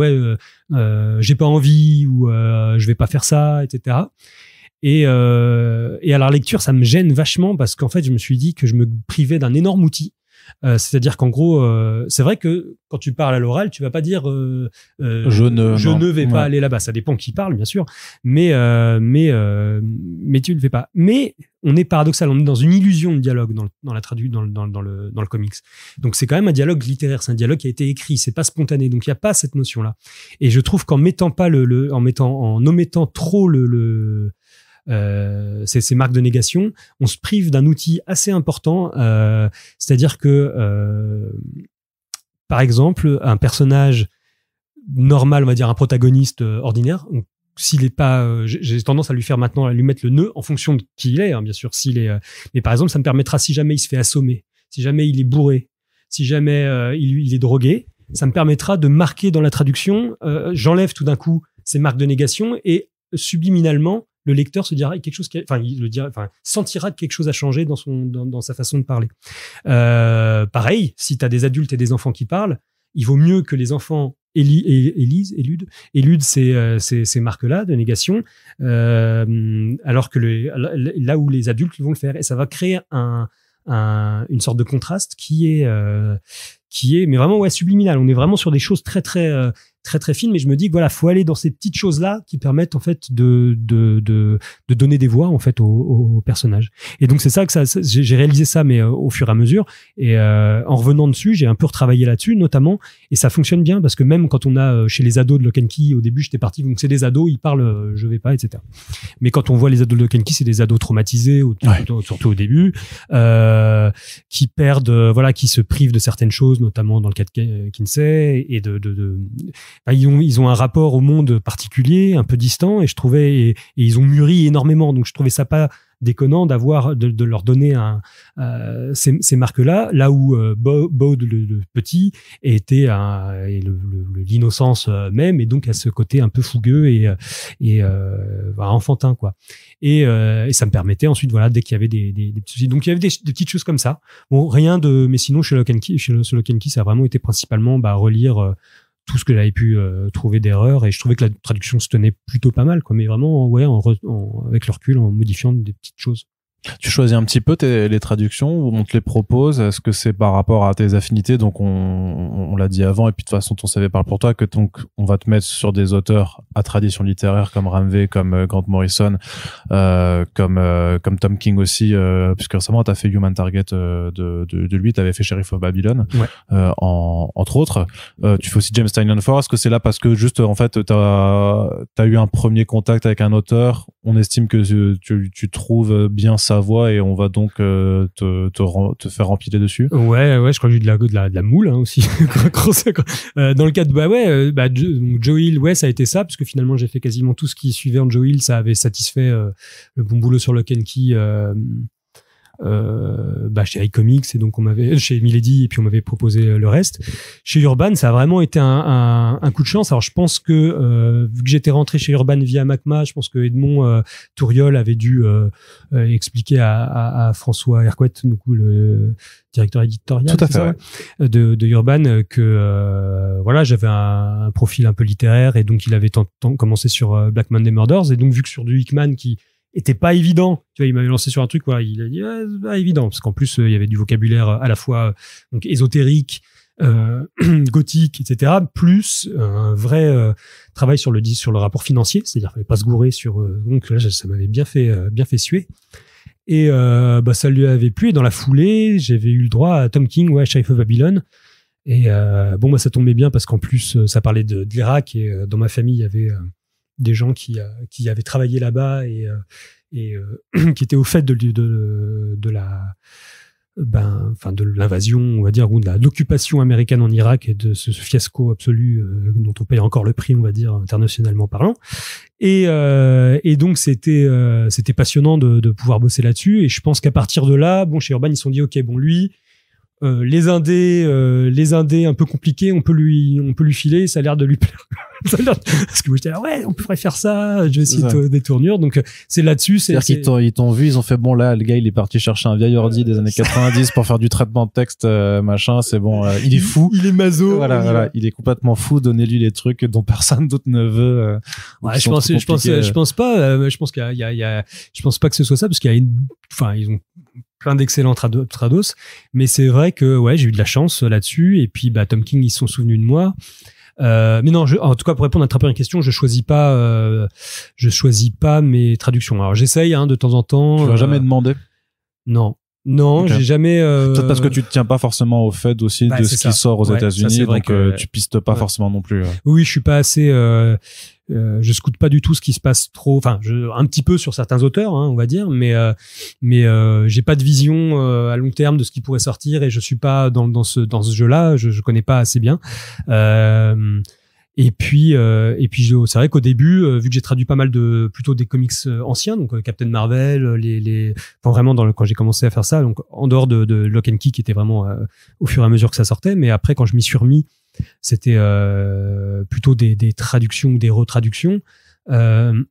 j'ai pas envie, ou je vais pas faire ça, etc. Et à la lecture, ça me gêne vachement, parce qu'en fait, je me suis dit que je me privais d'un énorme outil C'est-à-dire qu'en gros, c'est vrai que quand tu parles à l'oral, tu vas pas dire je ne vais pas aller là-bas. Ça dépend qui parle, bien sûr, mais tu le fais pas. Mais on est paradoxal, on est dans une illusion de dialogue dans le comics. Donc c'est quand même un dialogue littéraire, c'est un dialogue qui a été écrit, c'est pas spontané. Donc il y a pas cette notion-là. Et je trouve qu'en omettant trop ces marques de négation, on se prive d'un outil assez important, c'est-à-dire que par exemple un personnage normal, on va dire un protagoniste ordinaire, s'il est pas, j'ai tendance à lui mettre le nœud en fonction de qui il est, hein, bien sûr. Mais par exemple, ça me permettra, si jamais il se fait assommer, si jamais il est bourré, si jamais il est drogué, ça me permettra de marquer dans la traduction. J'enlève tout d'un coup ces marques de négation et subliminalement, le lecteur se dira quelque chose, sentira que quelque chose a changé dans sa façon de parler. Pareil, si tu as des adultes et des enfants qui parlent, il vaut mieux que les enfants éludent ces marques-là de négation, alors que là où les adultes vont le faire. Et ça va créer une sorte de contraste qui est mais vraiment subliminal. On est vraiment sur des choses très très fines, mais je me dis que voilà, faut aller dans ces petites choses-là qui permettent en fait de donner des voix en fait aux personnages. Et donc c'est ça que j'ai réalisé ça, mais au fur et à mesure. Et en revenant dessus, j'ai un peu retravaillé là-dessus, notamment, et ça fonctionne bien parce que même quand on a chez les ados de Lock and Key, au début j'étais parti, donc c'est des ados, ils parlent, je vais pas, etc. Mais quand on voit les ados de Lock and Key, c'est des ados traumatisés, surtout au début, qui perdent, qui se privent de certaines choses, notamment dans le cas de Kinsey, et ils ont un rapport au monde particulier, un peu distant, et je trouvais, et ils ont mûri énormément, donc je trouvais ça pas déconnant de leur donner ces marques-là, là où Bode le petit était l'innocence même, et donc à ce côté un peu fougueux et enfantin, quoi. Et ça me permettait ensuite, dès qu'il y avait des petits soucis. Donc il y avait des petites choses comme ça. Bon, rien de, mais sinon chez Lock and Key, ça a vraiment été principalement relire tout ce que j'avais pu trouver d'erreurs, et je trouvais que la traduction se tenait plutôt pas mal, quoi, mais vraiment avec le recul, en modifiant des petites choses. Tu choisis un petit peu les traductions ou on te les propose? Est-ce que c'est par rapport à tes affinités? Donc on l'a dit avant, et puis de toute façon ton CV parle pour toi, que donc on va te mettre sur des auteurs à tradition littéraire comme Ramvé, comme Grant Morrison, comme Tom King aussi, puisque récemment t'as fait Human Target de lui, t'avais fait Sheriff of Babylon, entre autres. Tu fais aussi James Tynion Ford. Est-ce que c'est là parce que juste en fait t'as eu un premier contact avec un auteur, on estime que tu trouves bien sa voix et on va donc te faire rempiler dessus? Ouais, je crois que j'ai eu de la moule, hein, aussi. Dans le cas de Joe Hill, ça a été ça, parce que finalement j'ai fait quasiment tout ce qui suivait en Joe Hill, ça avait satisfait le bon boulot sur Lock and Key, chez iComics, et donc chez Milady, et puis on m'avait proposé le reste. Chez Urban, ça a vraiment été un coup de chance. Alors je pense que vu que j'étais rentré chez Urban via Macma, je pense que Edmond Touriol avait dû expliquer à François Hercouet, du coup le directeur éditorial, tout à fait, de Urban, que j'avais un profil un peu littéraire, et donc il avait commencé sur Black Monday Murders, et donc vu que sur du Hickman qui était pas évident, tu vois, il m'avait lancé sur un truc, il a dit c'est pas évident, parce qu'en plus il y avait du vocabulaire à la fois donc ésotérique, gothique, etc., plus un vrai travail sur le rapport financier, c'est-à-dire qu'il fallait pas se gourer sur donc là ça m'avait bien fait suer, et ça lui avait plu, et dans la foulée j'avais eu le droit à Tom King, Sheriff of Babylon, et ça tombait bien parce qu'en plus ça parlait de l'Irak, et dans ma famille il y avait des gens qui avaient travaillé là-bas et qui étaient au fait de l'invasion, on va dire, ou de l'occupation américaine en Irak, et de ce fiasco absolu dont on paye encore le prix, on va dire, internationalement parlant. Et donc c'était passionnant de pouvoir bosser là-dessus, et je pense qu'à partir de là, chez Urban ils se sont dit lui, les indés un peu compliqués, on peut lui filer, ça a l'air de lui plaire. Parce que moi j'étais là, on pourrait faire ça, je vais essayer des tournures, donc c'est là-dessus. C'est-à-dire qu'ils t'ont vu, ils ont fait là, le gars il est parti chercher un vieil ordi des années 90 pour faire du traitement de texte, machin, c'est bon, il est fou. Il est maso. Voilà, il est complètement fou, donnez-lui les trucs dont personne d'autre ne veut. Je pense pas que ce soit ça, parce qu'ils ont plein d'excellents trados, mais c'est vrai que ouais, j'ai eu de la chance là-dessus. Et puis Tom King, ils se sont souvenus de moi. Mais non, en tout cas, pour répondre à ta première question, je choisis pas mes traductions. Alors j'essaye de temps en temps. Tu l'as jamais demandé? Non, okay. J'ai jamais. Peut-être parce que tu te tiens pas forcément au fait aussi de ce qui sort aux États-Unis, donc tu pistes pas forcément non plus. Oui, je suis pas assez. Je scoute pas du tout ce qui se passe trop. Enfin, un petit peu sur certains auteurs, on va dire, mais j'ai pas de vision à long terme de ce qui pourrait sortir et je suis pas dans ce jeu-là. Je connais pas assez bien. Et puis c'est vrai qu'au début, vu que j'ai traduit pas mal plutôt des comics anciens, donc Captain Marvel, enfin vraiment quand j'ai commencé à faire ça, donc en dehors de Lock and Key qui était vraiment au fur et à mesure que ça sortait, mais après quand je m'y suis remis, c'était plutôt des traductions ou des retraductions dans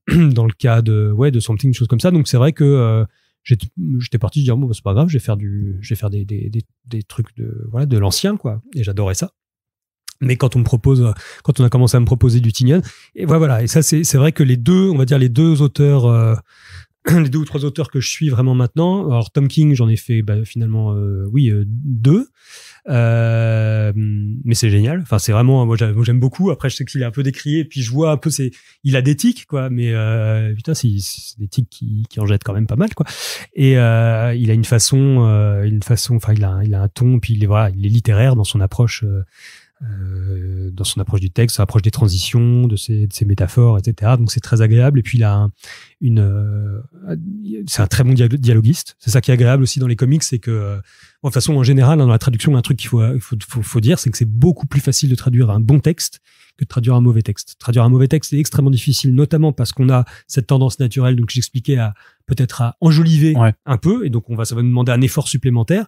le cas de Something, des choses comme ça. Donc c'est vrai que j'étais parti dire bon, c'est pas grave, je vais faire des trucs de l'ancien quoi, et j'adorais ça. Mais quand on a commencé à me proposer du Tynion, et voilà, et ça c'est vrai que les deux auteurs, les 2 ou 3 auteurs que je suis vraiment maintenant. Alors Tom King, j'en ai fait finalement 2, mais c'est génial. Enfin c'est vraiment moi j'aime beaucoup. Après je sais qu'il est un peu décrié, puis je vois un peu il a des tics quoi, mais putain c'est des tics qui en jettent quand même pas mal quoi. Et il a une façon, enfin il a un ton, puis il est littéraire dans son approche. Dans son approche du texte, son approche des transitions, de ses métaphores, etc. Donc c'est très agréable. Et puis il a c'est un très bon dialoguiste. C'est ça qui est agréable aussi dans les comics, c'est que de toute façon en général dans la traduction, un truc qu'il faut dire, c'est que c'est beaucoup plus facile de traduire un bon texte que de traduire un mauvais texte. Traduire un mauvais texte est extrêmement difficile, notamment parce qu'on a cette tendance naturelle, donc j'expliquais, peut-être à enjoliver un peu, et donc ça va nous demander un effort supplémentaire.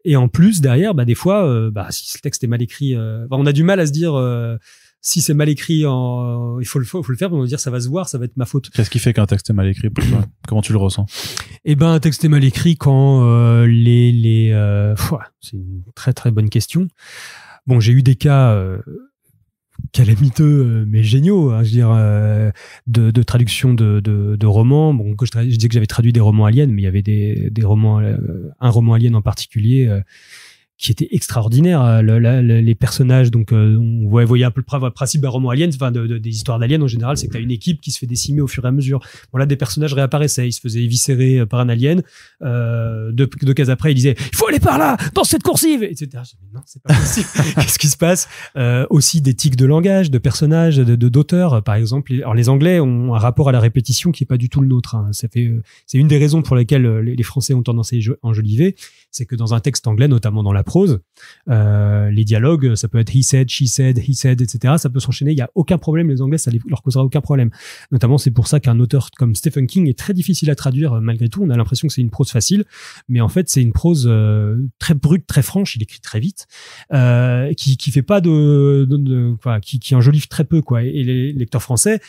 Et en plus, derrière, des fois, si le texte est mal écrit, on a du mal à se dire si c'est mal écrit, il faut le faire, on va dire ça va se voir, ça va être ma faute. Qu'est-ce qui fait qu'un texte est mal écrit pour toi? Comment tu le ressens? Un texte est mal écrit quand c'est une très très bonne question. Bon, j'ai eu des cas calamiteux mais géniaux, je veux dire, de traduction de romans. Bon, je disais que j'avais traduit des romans aliens, mais il y avait des romans, un roman alien en particulier qui était extraordinaire. Les personnages, donc on voyait un peu le principe d'un roman alien, enfin des histoires d'aliens en général, c'est que t'as une équipe qui se fait décimer au fur et à mesure. Bon là, des personnages réapparaissaient, ils se faisaient éviscérer par un alien. 2 cases après, ils disaient il faut aller par là, dans cette coursive, etc. Je dis, non, c'est pas possible. Qu'est-ce qui se passe? Aussi des tics de langage, de personnages, d'auteurs, par exemple. Alors les Anglais ont un rapport à la répétition qui est pas du tout le nôtre. C'est une des raisons pour lesquelles les Français ont tendance à enjoliver, c'est que dans un texte anglais, notamment dans la prose, les dialogues, ça peut être he said, she said, he said, etc. Ça peut s'enchaîner, il y a aucun problème, les Anglais, ça leur causera aucun problème. Notamment, c'est pour ça qu'un auteur comme Stephen King est très difficile à traduire malgré tout. On a l'impression que c'est une prose facile, mais en fait, c'est une prose très brute, très franche, il écrit très vite, qui fait pas qui enjolive très peu, quoi. Et les lecteurs français,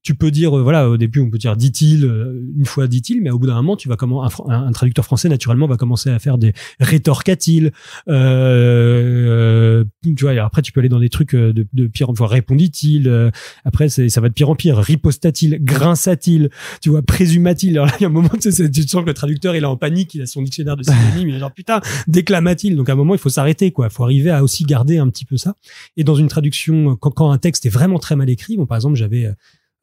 tu peux dire, au début, on peut dire dit-il, une fois dit-il, mais au bout d'un moment, un traducteur français, naturellement, va commencer à faire des rétorqua-t-il, tu vois, et après, tu peux aller dans des trucs de pire en pire, répondit-il, après, ça va de pire en pire, riposta-t-il, grinça-t-il, tu vois, présuma-t-il. Alors là, il y a un moment, tu sens que le traducteur, il est en panique, il a son dictionnaire de synonymes, il est genre, putain, déclama-t-il. Donc, à un moment, il faut s'arrêter, quoi. Il faut arriver à aussi garder un petit peu ça. Et dans une traduction, quand un texte est vraiment très mal écrit, bon, par exemple, j'avais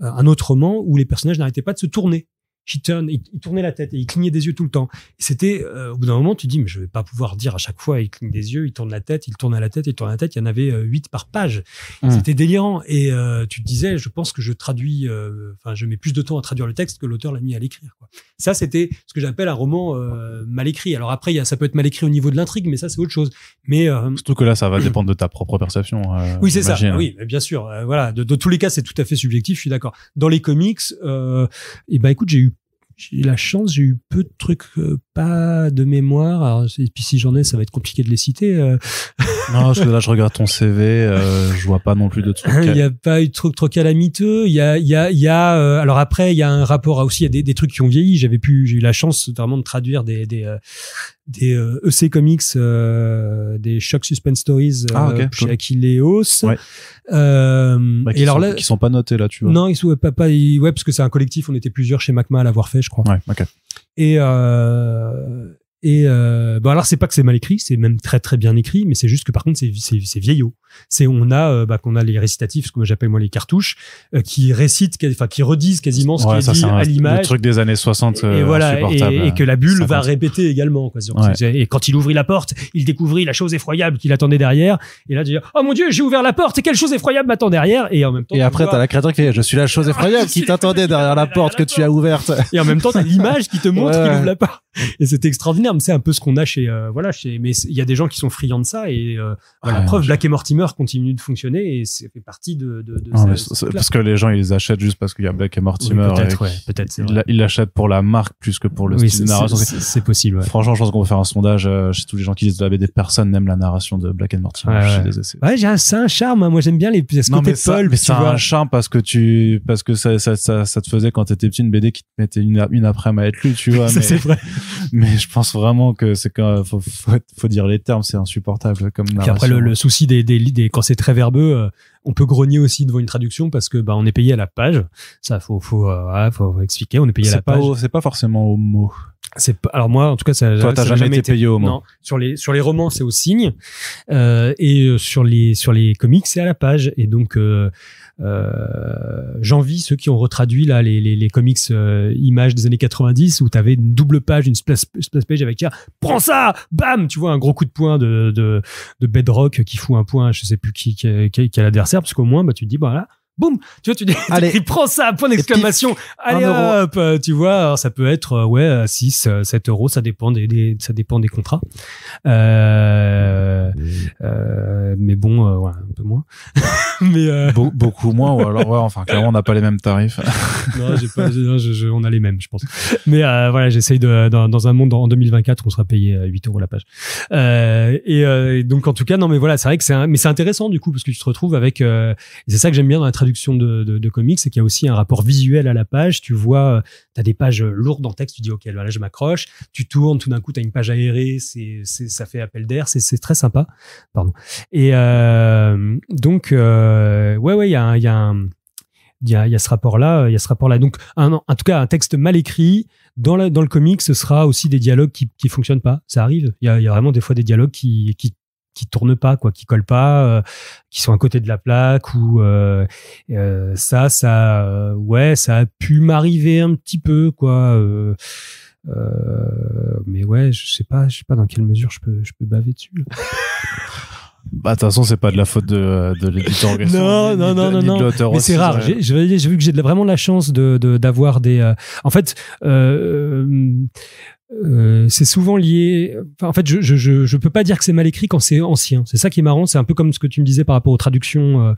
un autre roman où les personnages n'arrêtaient pas de se tourner. Ils tournaient la tête et ils clignaient des yeux tout le temps. Et c'était, au bout d'un moment, tu dis, mais je vais pas pouvoir dire à chaque fois, il cligne des yeux, il tourne la tête, il tourne à la tête, il tourne la tête. Il y en avait 8 par page. C'était délirant. Et tu te disais, je pense que je mets plus de temps à traduire le texte que l'auteur l'a mis à l'écrire, quoi. Ça, c'était ce que j'appelle un roman mal écrit. Alors après, ça peut être mal écrit au niveau de l'intrigue, mais ça, c'est autre chose. Mais surtout que là, ça va dépendre de ta propre perception. Oui, c'est ça. Oui, bien sûr. Voilà. De tous les cas, c'est tout à fait subjectif. Je suis d'accord. Dans les comics, écoute, j'ai eu la chance, j'ai eu peu de trucs pas de mémoire. Alors, et puis si j'en ai, ça va être compliqué de les citer. Non, parce que là, je regarde ton CV, je vois pas non plus de trucs. Il y a pas eu de trucs trop calamiteux. Il y a alors après, il y a un rapport aussi, il y a des trucs qui ont vieilli. J'ai eu la chance vraiment de traduire des EC Comics, des Shock Suspense Stories chez Achilleos. Ouais. Et alors là, qui sont pas notés là, tu vois. Non, ils sont pas parce que c'est un collectif. On était plusieurs chez Macma à l'avoir fait, je crois. Ouais, ok. Et Et bon alors c'est pas que c'est mal écrit, c'est même très très bien écrit, mais c'est juste que par contre c'est vieillot. On a les récitatifs, ce que j'appelle moi les cartouches, qui récitent, qui redisent quasiment ce qui est dit à l'image. Le truc des années 60. Et voilà, et que la bulle va répéter également. Quoi. Ouais. Et quand il ouvrit la porte, il découvrit la chose effroyable qu'il attendait derrière. Et là, tu dis oh mon Dieu, j'ai ouvert la porte et quelle chose effroyable m'attend derrière. Et en même temps. Et après, t'as la créature qui fait je suis la chose effroyable qui t'attendait derrière la porte que tu as ouverte. Et en même temps, t'as l'image qui te montre qu'il ouvre la porte. Et c'est extraordinaire. Mais c'est un peu ce qu'on a mais il y a des gens qui sont friands de ça et la preuve, Black et Mortimer continue de fonctionner et ça fait partie de parce que les gens ils les achètent juste parce qu'il y a Black et Mortimer. Oui, peut-être. Ils l'achètent pour la marque plus que pour le style de narration. C'est possible. Ouais. Franchement, je pense qu'on va faire un sondage chez tous les gens qui lisent de la BD. Personne n'aime la narration de Black et Mortimer. C'est un charme. Hein. Moi, j'aime bien les côtés pulp. Mais c'est un charme parce que ça te faisait quand t'étais petit une BD qui te mettait une après-midi à être lue, tu vois. C'est vrai. Mais je pense vraiment que c'est quand faut dire les termes, c'est insupportable comme narration. Puis après le souci des quand c'est très verbeux, on peut grogner aussi devant une traduction parce que on est payé à la page. Ça faut expliquer, on est payé à la page. C'est pas forcément au mot. Alors moi en tout cas toi t'as jamais été payé au mot. Non, sur les romans c'est au signe et sur les comics c'est à la page et donc j'envie ceux qui ont retraduit là les comics images des années 90 où t'avais une double page, une splash page avec prends ça, bam, tu vois un gros coup de poing de Bedrock qui fout un point, je sais plus qui a l'adversaire parce qu'au moins tu te dis voilà. Boum, tu vois, tu dis, prends ça, point d'exclamation. Allez hop, tu vois, alors ça peut être 6, 7 euros, ça dépend des contrats. Mais bon, ouais, un peu moins. Mais beaucoup moins ou alors enfin clairement on n'a pas les mêmes tarifs. Non, on a les mêmes, je pense. Mais voilà, j'essaye dans un monde en 2024 on sera payé 8 euros la page. Et donc en tout cas non mais voilà, c'est vrai que c'est intéressant du coup parce que tu te retrouves avec et c'est ça que j'aime bien dans la traduction de comics, c'est qu'il y a aussi un rapport visuel à la page. Tu vois, t'as des pages lourdes en texte, tu dis ok là je m'accroche, tu tournes, tout d'un coup t'as une page aérée, ça fait appel d'air, c'est très sympa. Pardon. Et donc il y a ce rapport là, donc en tout cas un texte mal écrit dans le comic ce sera aussi des dialogues qui fonctionnent pas, ça arrive, il y a vraiment des fois des dialogues qui tournent pas, quoi, qui collent pas, qui sont à côté de la plaque ou ça a pu m'arriver un petit peu, quoi. Mais ouais, je sais pas dans quelle mesure je peux baver dessus. De toute façon, c'est pas de la faute de l'éditeur en question. Non. Mais c'est rare. J'ai vu que j'ai vraiment la chance d'avoir des. En fait. C'est souvent lié. Enfin, en fait, je peux pas dire que c'est mal écrit quand c'est ancien. C'est ça qui est marrant. C'est un peu comme ce que tu me disais par rapport aux traductions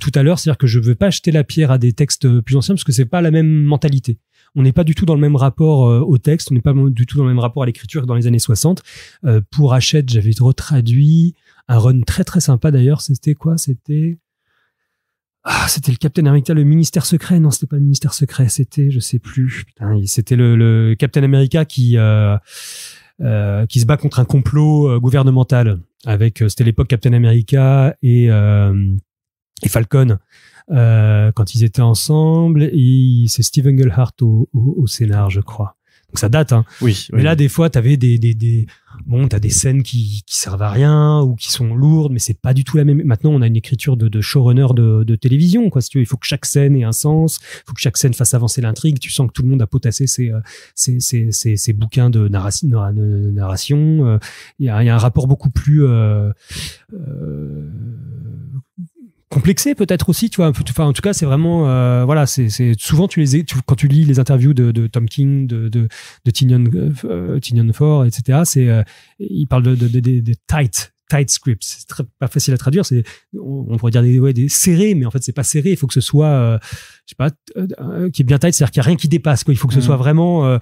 tout à l'heure. C'est-à-dire que je veux pas jeter la pierre à des textes plus anciens parce que c'est pas la même mentalité. On n'est pas du tout dans le même rapport au texte. On n'est pas du tout dans le même rapport à l'écriture que dans les années 60. Pour Hachette, j'avais retraduit un run très très sympa d'ailleurs. C'était quoi ? C'était le Captain America, le ministère secret. Non, c'était pas le ministère secret. C'était, je sais plus. Putain, c'était le Captain America qui se bat contre un complot gouvernemental. C'était l'époque Captain America et Falcon quand ils étaient ensemble. Et c'est Steve Englehart au scénar, je crois. Donc ça date, hein. Oui. Mais là, des fois, t'avais t'as des scènes qui servent à rien ou qui sont lourdes, mais c'est pas du tout la même. Maintenant, on a une écriture de showrunner de télévision, quoi. Si tu veux, il faut que chaque scène ait un sens, il faut que chaque scène fasse avancer l'intrigue. Tu sens que tout le monde a potassé ses bouquins de narration. Il y a un rapport beaucoup plus complexé peut-être aussi, tu vois. Enfin, en tout cas, c'est vraiment c'est souvent quand tu lis les interviews de Tom King, de Tynion Ford, etc. Il parle de tight scripts. C'est pas facile à traduire. On pourrait dire des serrés, mais en fait c'est pas serré. Il faut que ce soit qui est bien tight, c'est-à-dire qu'il y a rien qui dépasse, quoi. Il faut que ce soit vraiment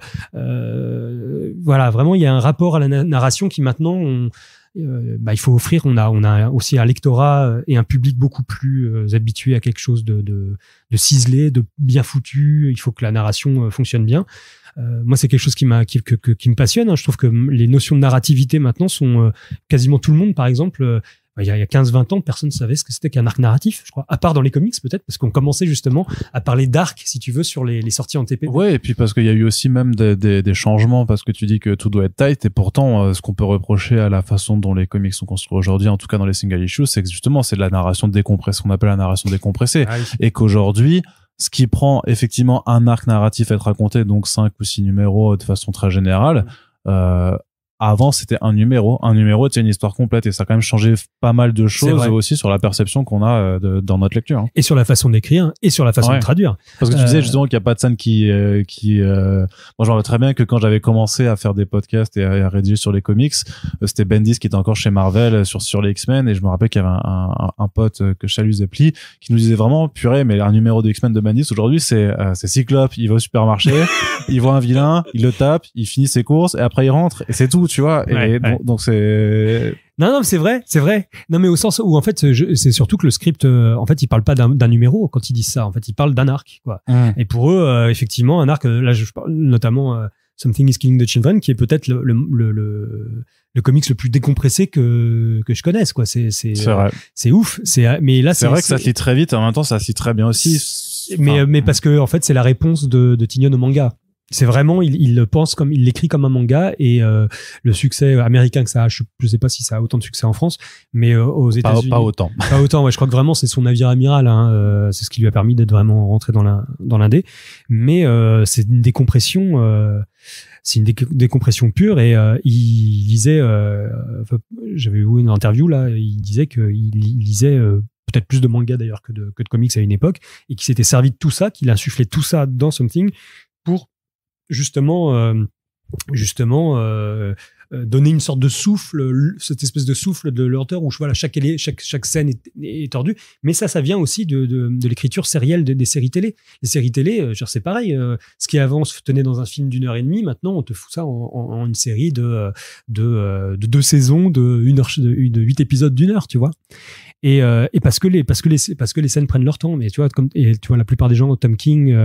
vraiment il y a un rapport à la narration qui maintenant il faut offrir. On a aussi un lectorat et un public beaucoup plus habitué à quelque chose de ciselé, de bien foutu. Il faut que la narration fonctionne bien. Moi, c'est quelque chose qui me passionne, hein. Je trouve que les notions de narrativité maintenant sont quasiment tout le monde, par exemple, il y a 15-20 ans, personne ne savait ce que c'était qu'un arc narratif, je crois. À part dans les comics, peut-être, parce qu'on commençait justement à parler d'arc, si tu veux, sur les sorties en TPB. Ouais, et puis parce qu'il y a eu aussi même des changements, parce que tu dis que tout doit être tight, et pourtant, ce qu'on peut reprocher à la façon dont les comics sont construits aujourd'hui, en tout cas dans les single issues, c'est que justement, c'est de la narration décompressée, ce qu'on appelle la narration décompressée. Ah oui. Et qu'aujourd'hui, ce qui prend effectivement un arc narratif à être raconté, donc 5 ou 6 numéros de façon très générale, avant, c'était un numéro. Un numéro, c'était une histoire complète, et ça a quand même changé pas mal de choses aussi sur la perception qu'on a dans notre lecture. Hein. Et sur la façon d'écrire, et sur la façon de traduire. Parce que tu disais justement qu'il n'y a pas de scène qui moi, j'en rappelle très bien que quand j'avais commencé à faire des podcasts et à rédiger sur les comics, c'était Bendis qui était encore chez Marvel sur les X-Men, et je me rappelle qu'il y avait un pote que je salue, Zepli, qui nous disait vraiment, purée, mais un numéro de X-Men de Bendis aujourd'hui, c'est Cyclope, il va au supermarché, il voit un vilain, il le tape, il finit ses courses, et après il rentre, et c'est tout, tu vois. Et donc c'est... Non, c'est vrai. Non, mais au sens où, en fait, c'est surtout que le script, en fait, il parle pas d'un numéro quand ils disent ça. En fait, il parle d'un arc, quoi. Et pour eux, effectivement, un arc, là, je parle notamment Something is Killing the Children, qui est peut-être le comics le plus décompressé que je connaisse, quoi. C'est vrai. C'est ouf. Mais là, c'est vrai que ça se lit très vite, et en même temps, ça se lit très bien aussi. Mais parce que, en fait, c'est la réponse de Tynion au manga. C'est vraiment, il le pense comme, il l'écrit comme un manga, et le succès américain que ça a, je sais pas si ça a autant de succès en France, mais aux États-Unis. Pas autant. Pas autant, ouais. Je crois que vraiment c'est son navire amiral, hein. C'est ce qui lui a permis d'être vraiment rentré dans l'indé. Mais c'est une décompression. C'est une décompression pure, et il lisait. J'avais vu une interview là, il disait qu'il lisait. Peut-être plus de manga d'ailleurs que de comics à une époque, et qu'il s'était servi de tout ça, qu'il insufflait tout ça dans Something pour justement donner une sorte de souffle, cette espèce de souffle de l'auteur où voilà, chaque scène est tordue. Mais ça vient aussi de l'écriture sérielle des séries télé. Les séries télé, c'est pareil. Ce qui avant se tenait dans un film d'1h30, maintenant on te fout ça en une série de 2 saisons de 8 épisodes d'1 heure, tu vois. Et parce que les scènes prennent leur temps, mais tu vois la plupart des gens, Tom King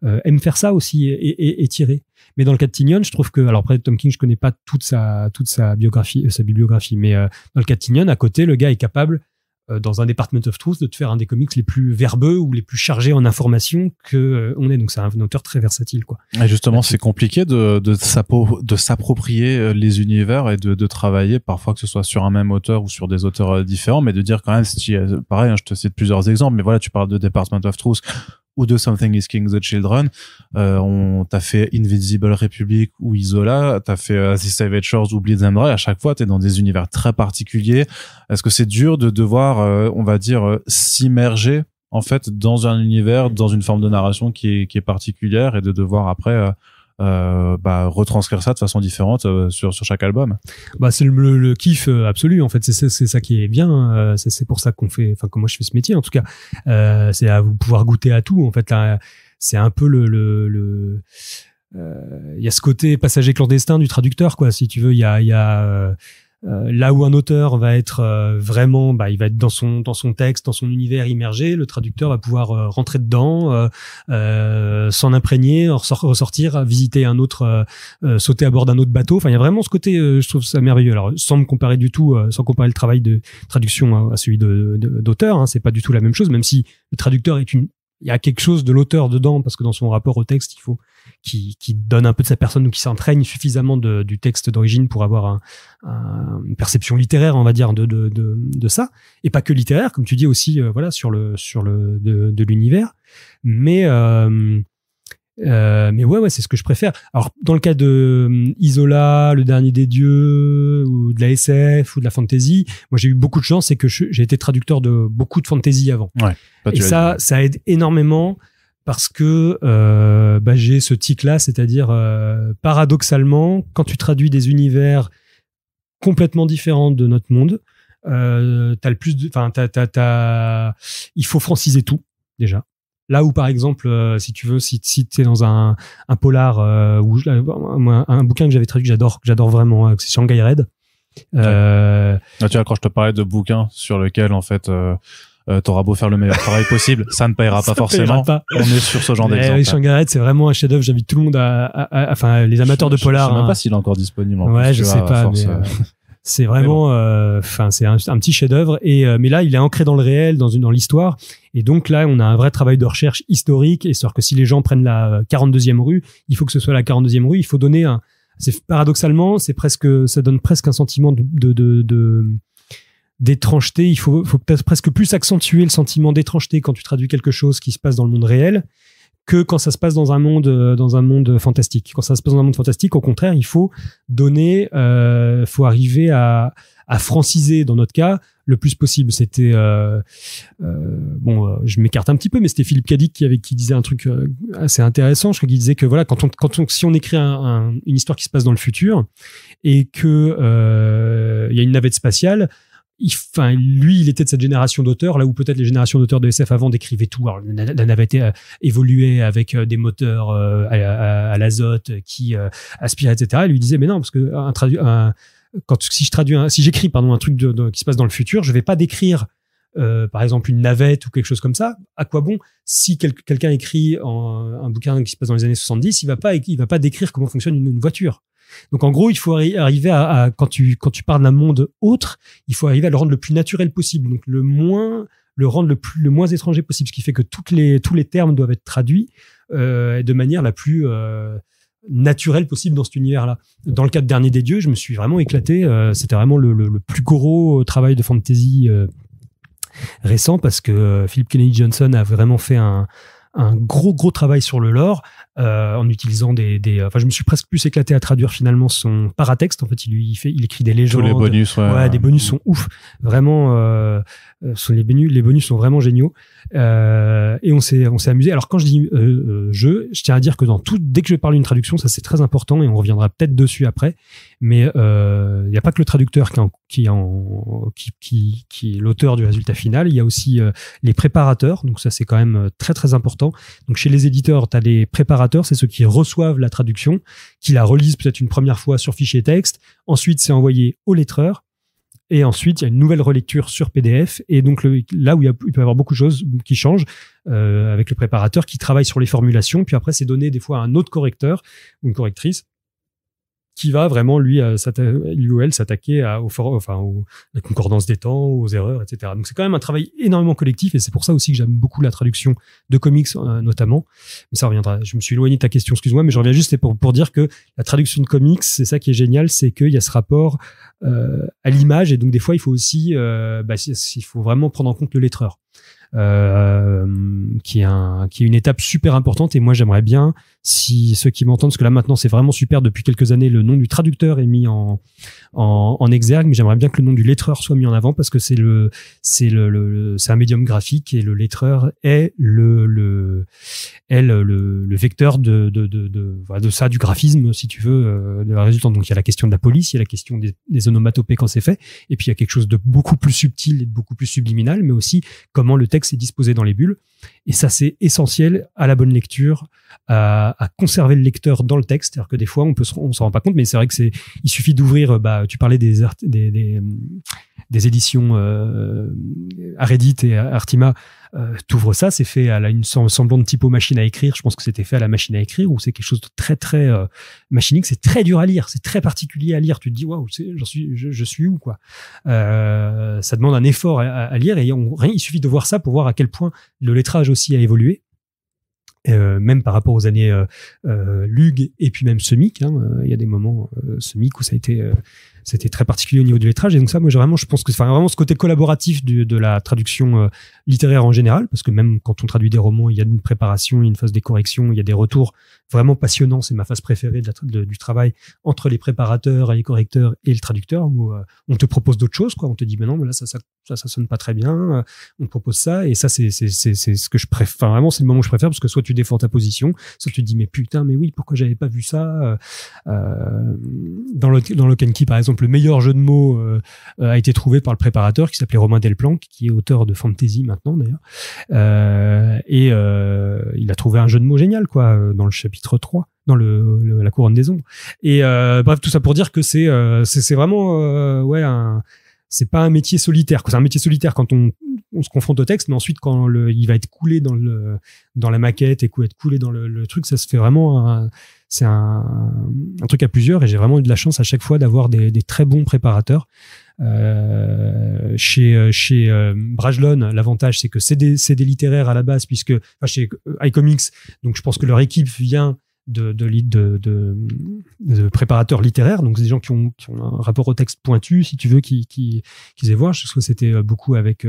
aiment faire ça aussi, et tirer. Mais dans le cas de Tynion, je trouve que, alors après Tom King, je connais pas toute sa biographie, sa bibliographie, mais dans le cas de Tynion, à côté, le gars est capable, dans un Department of Truth, de te faire un des comics les plus verbeux ou les plus chargés en informations que on est. Donc c'est un auteur très versatile, quoi. Et justement, c'est compliqué de s'approprier les univers, et de travailler parfois, que ce soit sur un même auteur ou sur des auteurs différents, mais de dire quand même, pareil, hein, je te cite plusieurs exemples, mais voilà, tu parles de Department of Truth ou de Something is Killing the Children, t'as fait Invisible Republic ou Isola, t'as fait The Savage Shores ou Bleeds and Dry. À chaque fois, t'es dans des univers très particuliers. Est-ce que c'est dur de devoir, on va dire, s'immerger en fait dans un univers, dans une forme de narration qui est particulière, et de devoir après retranscrire ça de façon différente sur chaque album? C'est le kiff absolu, en fait. C'est ça qui est bien. C'est pour ça qu'on fait, enfin, que moi je fais ce métier, en tout cas. C'est à vous pouvoir goûter à tout, en fait. Là, c'est un peu il y a ce côté passager clandestin du traducteur, quoi. Si tu veux, il y a là où un auteur va être vraiment, il va être dans son texte, dans son univers immergé, le traducteur va pouvoir rentrer dedans, s'en imprégner, ressortir, visiter un autre, sauter à bord d'un autre bateau. Enfin, il y a vraiment ce côté, je trouve ça merveilleux. Alors, sans me comparer du tout, sans comparer le travail de traduction à celui d'auteur, hein, c'est pas du tout la même chose, même si le traducteur il y a quelque chose de l'auteur dedans, parce que dans son rapport au texte, il faut qui donne un peu de sa personne, ou qui s'imprègne suffisamment du texte d'origine pour avoir une perception littéraire, on va dire, de ça, et pas que littéraire, comme tu dis aussi, voilà, sur de l'univers. Mais ouais, c'est ce que je préfère. Alors, dans le cas de Isola, Le Dernier des Dieux, ou de la SF, ou de la fantasy, moi, j'ai eu beaucoup de chance, c'est que j'ai été traducteur de beaucoup de fantasy avant. Ouais, et ça aide énormément, parce que j'ai ce tic-là, c'est-à-dire, paradoxalement, quand tu traduis des univers complètement différents de notre monde, t'as le plus de, il faut franciser tout, déjà. Là où, par exemple, si tu veux, si t'es dans un polar, un bouquin que j'avais traduit, que j'adore vraiment, c'est Shanghai Red. Tu vois, quand je te parlais de bouquins sur lequel, en fait, t'auras beau faire le meilleur travail possible, ça ne payera pas forcément. On est sur ce genre d'exemple. Shanghai Red, c'est vraiment un chef-d'œuvre. J'invite tout le monde enfin, les amateurs de polar. Je sais même pas s'il est encore disponible. Ouais, je sais pas. C'est vraiment, c'est un petit chef-d'œuvre. Mais là, il est ancré dans le réel, dans l'histoire. Et donc là, on a un vrai travail de recherche historique. Et c'est-à-dire que si les gens prennent la 42e rue, il faut que ce soit la 42e rue. Il faut donner paradoxalement, ça donne presque un sentiment d'étrangeté. Il faut presque plus accentuer le sentiment d'étrangeté quand tu traduis quelque chose qui se passe dans le monde réel que quand ça se passe dans un monde fantastique. Quand ça se passe dans un monde fantastique, au contraire, il faut faut arriver à franciser, dans notre cas, le plus possible. C'était je m'écarte un petit peu, mais c'était Philippe Cadic qui disait un truc assez intéressant. Je crois qu'il disait que voilà, si on écrit une histoire qui se passe dans le futur et que il y a une navette spatiale, lui, il était de cette génération d'auteurs, là où peut-être les générations d'auteurs de SF avant décrivaient tout. Alors, la navette évoluait avec des moteurs à l'azote qui aspiraient, etc. Il lui disait, mais non, parce que si j'écris un truc qui se passe dans le futur, je vais pas décrire par exemple une navette ou quelque chose comme ça. À quoi bon? Si quelqu'un écrit un bouquin qui se passe dans les années 70, il va pas décrire comment fonctionne une voiture. Donc en gros, il faut arriver à quand tu parles d'un monde autre, il faut arriver à le rendre le plus naturel possible. Donc le moins étranger possible, ce qui fait que tous les termes doivent être traduits de manière la plus naturelle possible dans cet univers-là. Dans le cas de Dernier des Dieux, je me suis vraiment éclaté. C'était vraiment le plus gros travail de fantasy récent, parce que Philip Kennedy Johnson a vraiment fait un gros travail sur le lore en utilisant je me suis presque plus éclaté à traduire finalement son paratexte. En fait, il écrit des légendes. Tous les bonus, des bonus sont ouf. Vraiment, les bonus sont vraiment géniaux. Et on s'est amusé. Alors quand je dis je tiens à dire que dès que je parle d'une traduction, ça c'est très important et on reviendra peut-être dessus après. Mais il n'y a pas que le traducteur qui est l'auteur du résultat final. Il y a aussi les préparateurs. Donc ça c'est quand même très très important. Donc chez les éditeurs, tu as les préparateurs, c'est ceux qui reçoivent la traduction, qui la relisent peut-être une première fois sur fichier texte. Ensuite, c'est envoyé au lettreur. Et ensuite, il y a une nouvelle relecture sur PDF. Et donc, là où il peut y avoir beaucoup de choses qui changent, avec le préparateur qui travaille sur les formulations. Puis après, c'est donné des fois à un autre correcteur ou une correctrice qui va vraiment, lui ou elle, s'attaquer à la concordance des temps, aux erreurs, etc. Donc, c'est quand même un travail énormément collectif. Et c'est pour ça aussi que j'aime beaucoup la traduction de comics, notamment. Mais ça reviendra. Je me suis éloigné de ta question, excuse-moi, mais je reviens juste pour dire que la traduction de comics, c'est ça qui est génial, c'est qu'il y a ce rapport à l'image. Et donc, des fois, il faut aussi, il faut vraiment prendre en compte le lettreur. Qui est une étape super importante. Et moi, j'aimerais bien, si ceux qui m'entendent, parce que là maintenant c'est vraiment super, depuis quelques années le nom du traducteur est mis en exergue, mais j'aimerais bien que le nom du lettreur soit mis en avant, parce que c'est un médium graphique et le lettreur est le vecteur de ça, du graphisme, si tu veux, de la résultante. Donc il y a la question de la police, il y a la question des onomatopées quand c'est fait, et puis il y a quelque chose de beaucoup plus subtil et de beaucoup plus subliminal, mais aussi comment le texte est disposé dans les bulles. Et ça, c'est essentiel à la bonne lecture, à conserver le lecteur dans le texte. C'est-à-dire que des fois, on s'en rend pas compte, mais c'est vrai que il suffit d'ouvrir, tu parlais des des éditions Reddit et Artima, t'ouvres ça, c'est fait à une semblant de typo machine à écrire. Je pense que c'était fait à la machine à écrire, ou c'est quelque chose de très très machinique. C'est très dur à lire, c'est très particulier à lire. Tu te dis waouh, je suis où quoi. Ça demande un effort à lire, et il suffit de voir ça pour voir à quel point le lettrage aussi a évolué. Même par rapport aux années Lug et puis même Semic, il y a des moments Semic où c'était très particulier au niveau du lettrage, et donc ça, moi je pense que c'est vraiment ce côté collaboratif de la traduction littéraire en général, parce que même quand on traduit des romans, il y a une préparation, il y a une phase des corrections, il y a des retours vraiment passionnants. C'est ma phase préférée du travail entre les préparateurs et les correcteurs et le traducteur, où on te propose d'autres choses, quoi. On te dit mais non, mais là ça sonne pas très bien, on te propose ça, et ça c'est ce que je préfère. Enfin, vraiment, c'est le moment où je préfère, parce que soit tu défends ta position, soit tu te dis mais putain, mais oui, pourquoi j'avais pas vu ça. Dans Lock and Key par exemple, le meilleur jeu de mots a été trouvé par le préparateur, qui s'appelait Romain Delplanque, qui est auteur de fantasy maintenant d'ailleurs, et il a trouvé un jeu de mots génial, quoi, dans le chapitre 3, dans la couronne des ombres. Et bref, tout ça pour dire que c'est vraiment c'est pas un métier solitaire, quoi. C'est un métier solitaire quand on se confronte au texte, mais ensuite quand il va être coulé dans la maquette et être coulé dans le truc, ça se fait vraiment un truc à plusieurs et j'ai vraiment eu de la chance à chaque fois d'avoir des très bons préparateurs. Chez Brajlon, l'avantage c'est que c'est des littéraires à la base, puisque chez iComics, donc je pense que leur équipe vient de préparateurs littéraires, donc c'est des gens qui ont un rapport au texte pointu, si tu veux, qui aient voir. Je trouve que c'était beaucoup avec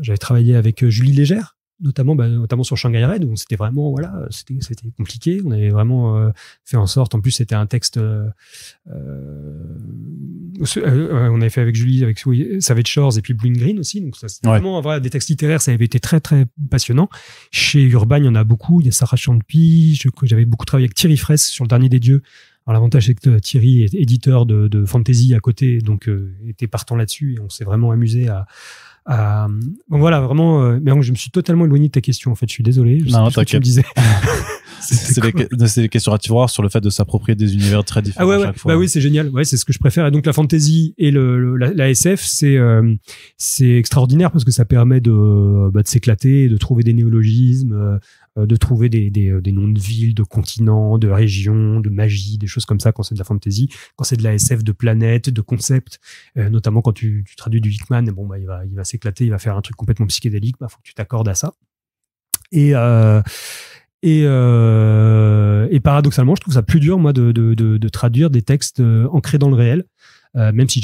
j'avais travaillé avec Julie Légère, notamment sur Shanghai Red, où c'était vraiment, voilà, c'était compliqué. On avait vraiment fait en sorte, en plus c'était un texte on avait fait avec Julie, avec Savage Shores et puis Blue Green aussi, donc ça c'était vraiment voilà, des textes littéraires, ça avait été très très passionnant. Chez Urban il y en a beaucoup, il y a Sarah Champy, j'avais beaucoup travaillé avec Thierry Fraisse sur Le Dernier des Dieux. Alors l'avantage c'est que Thierry est éditeur de fantasy à côté, donc était partant là-dessus et on s'est vraiment amusé bon voilà, vraiment, mais je me suis totalement éloigné de ta question, en fait, je suis désolé. Non, t'inquiète. Tu me disais. c'est les questions à tiroir sur le fait de s'approprier des univers très différents à chaque fois. Bah oui, c'est génial. Ouais, c'est ce que je préfère. Et donc, la fantasy et la SF, c'est extraordinaire parce que ça permet de s'éclater, de trouver des néologismes, de trouver des noms de villes, de continents, de régions, de magie, des choses comme ça quand c'est de la fantasy, quand c'est de la SF, de planètes, de concepts, notamment quand tu traduis du Hickman, bon bah il va s'éclater, il va faire un truc complètement psychédélique, bah faut que tu t'accordes à ça. Et paradoxalement, je trouve ça plus dur moi de traduire des textes ancrés dans le réel. Même si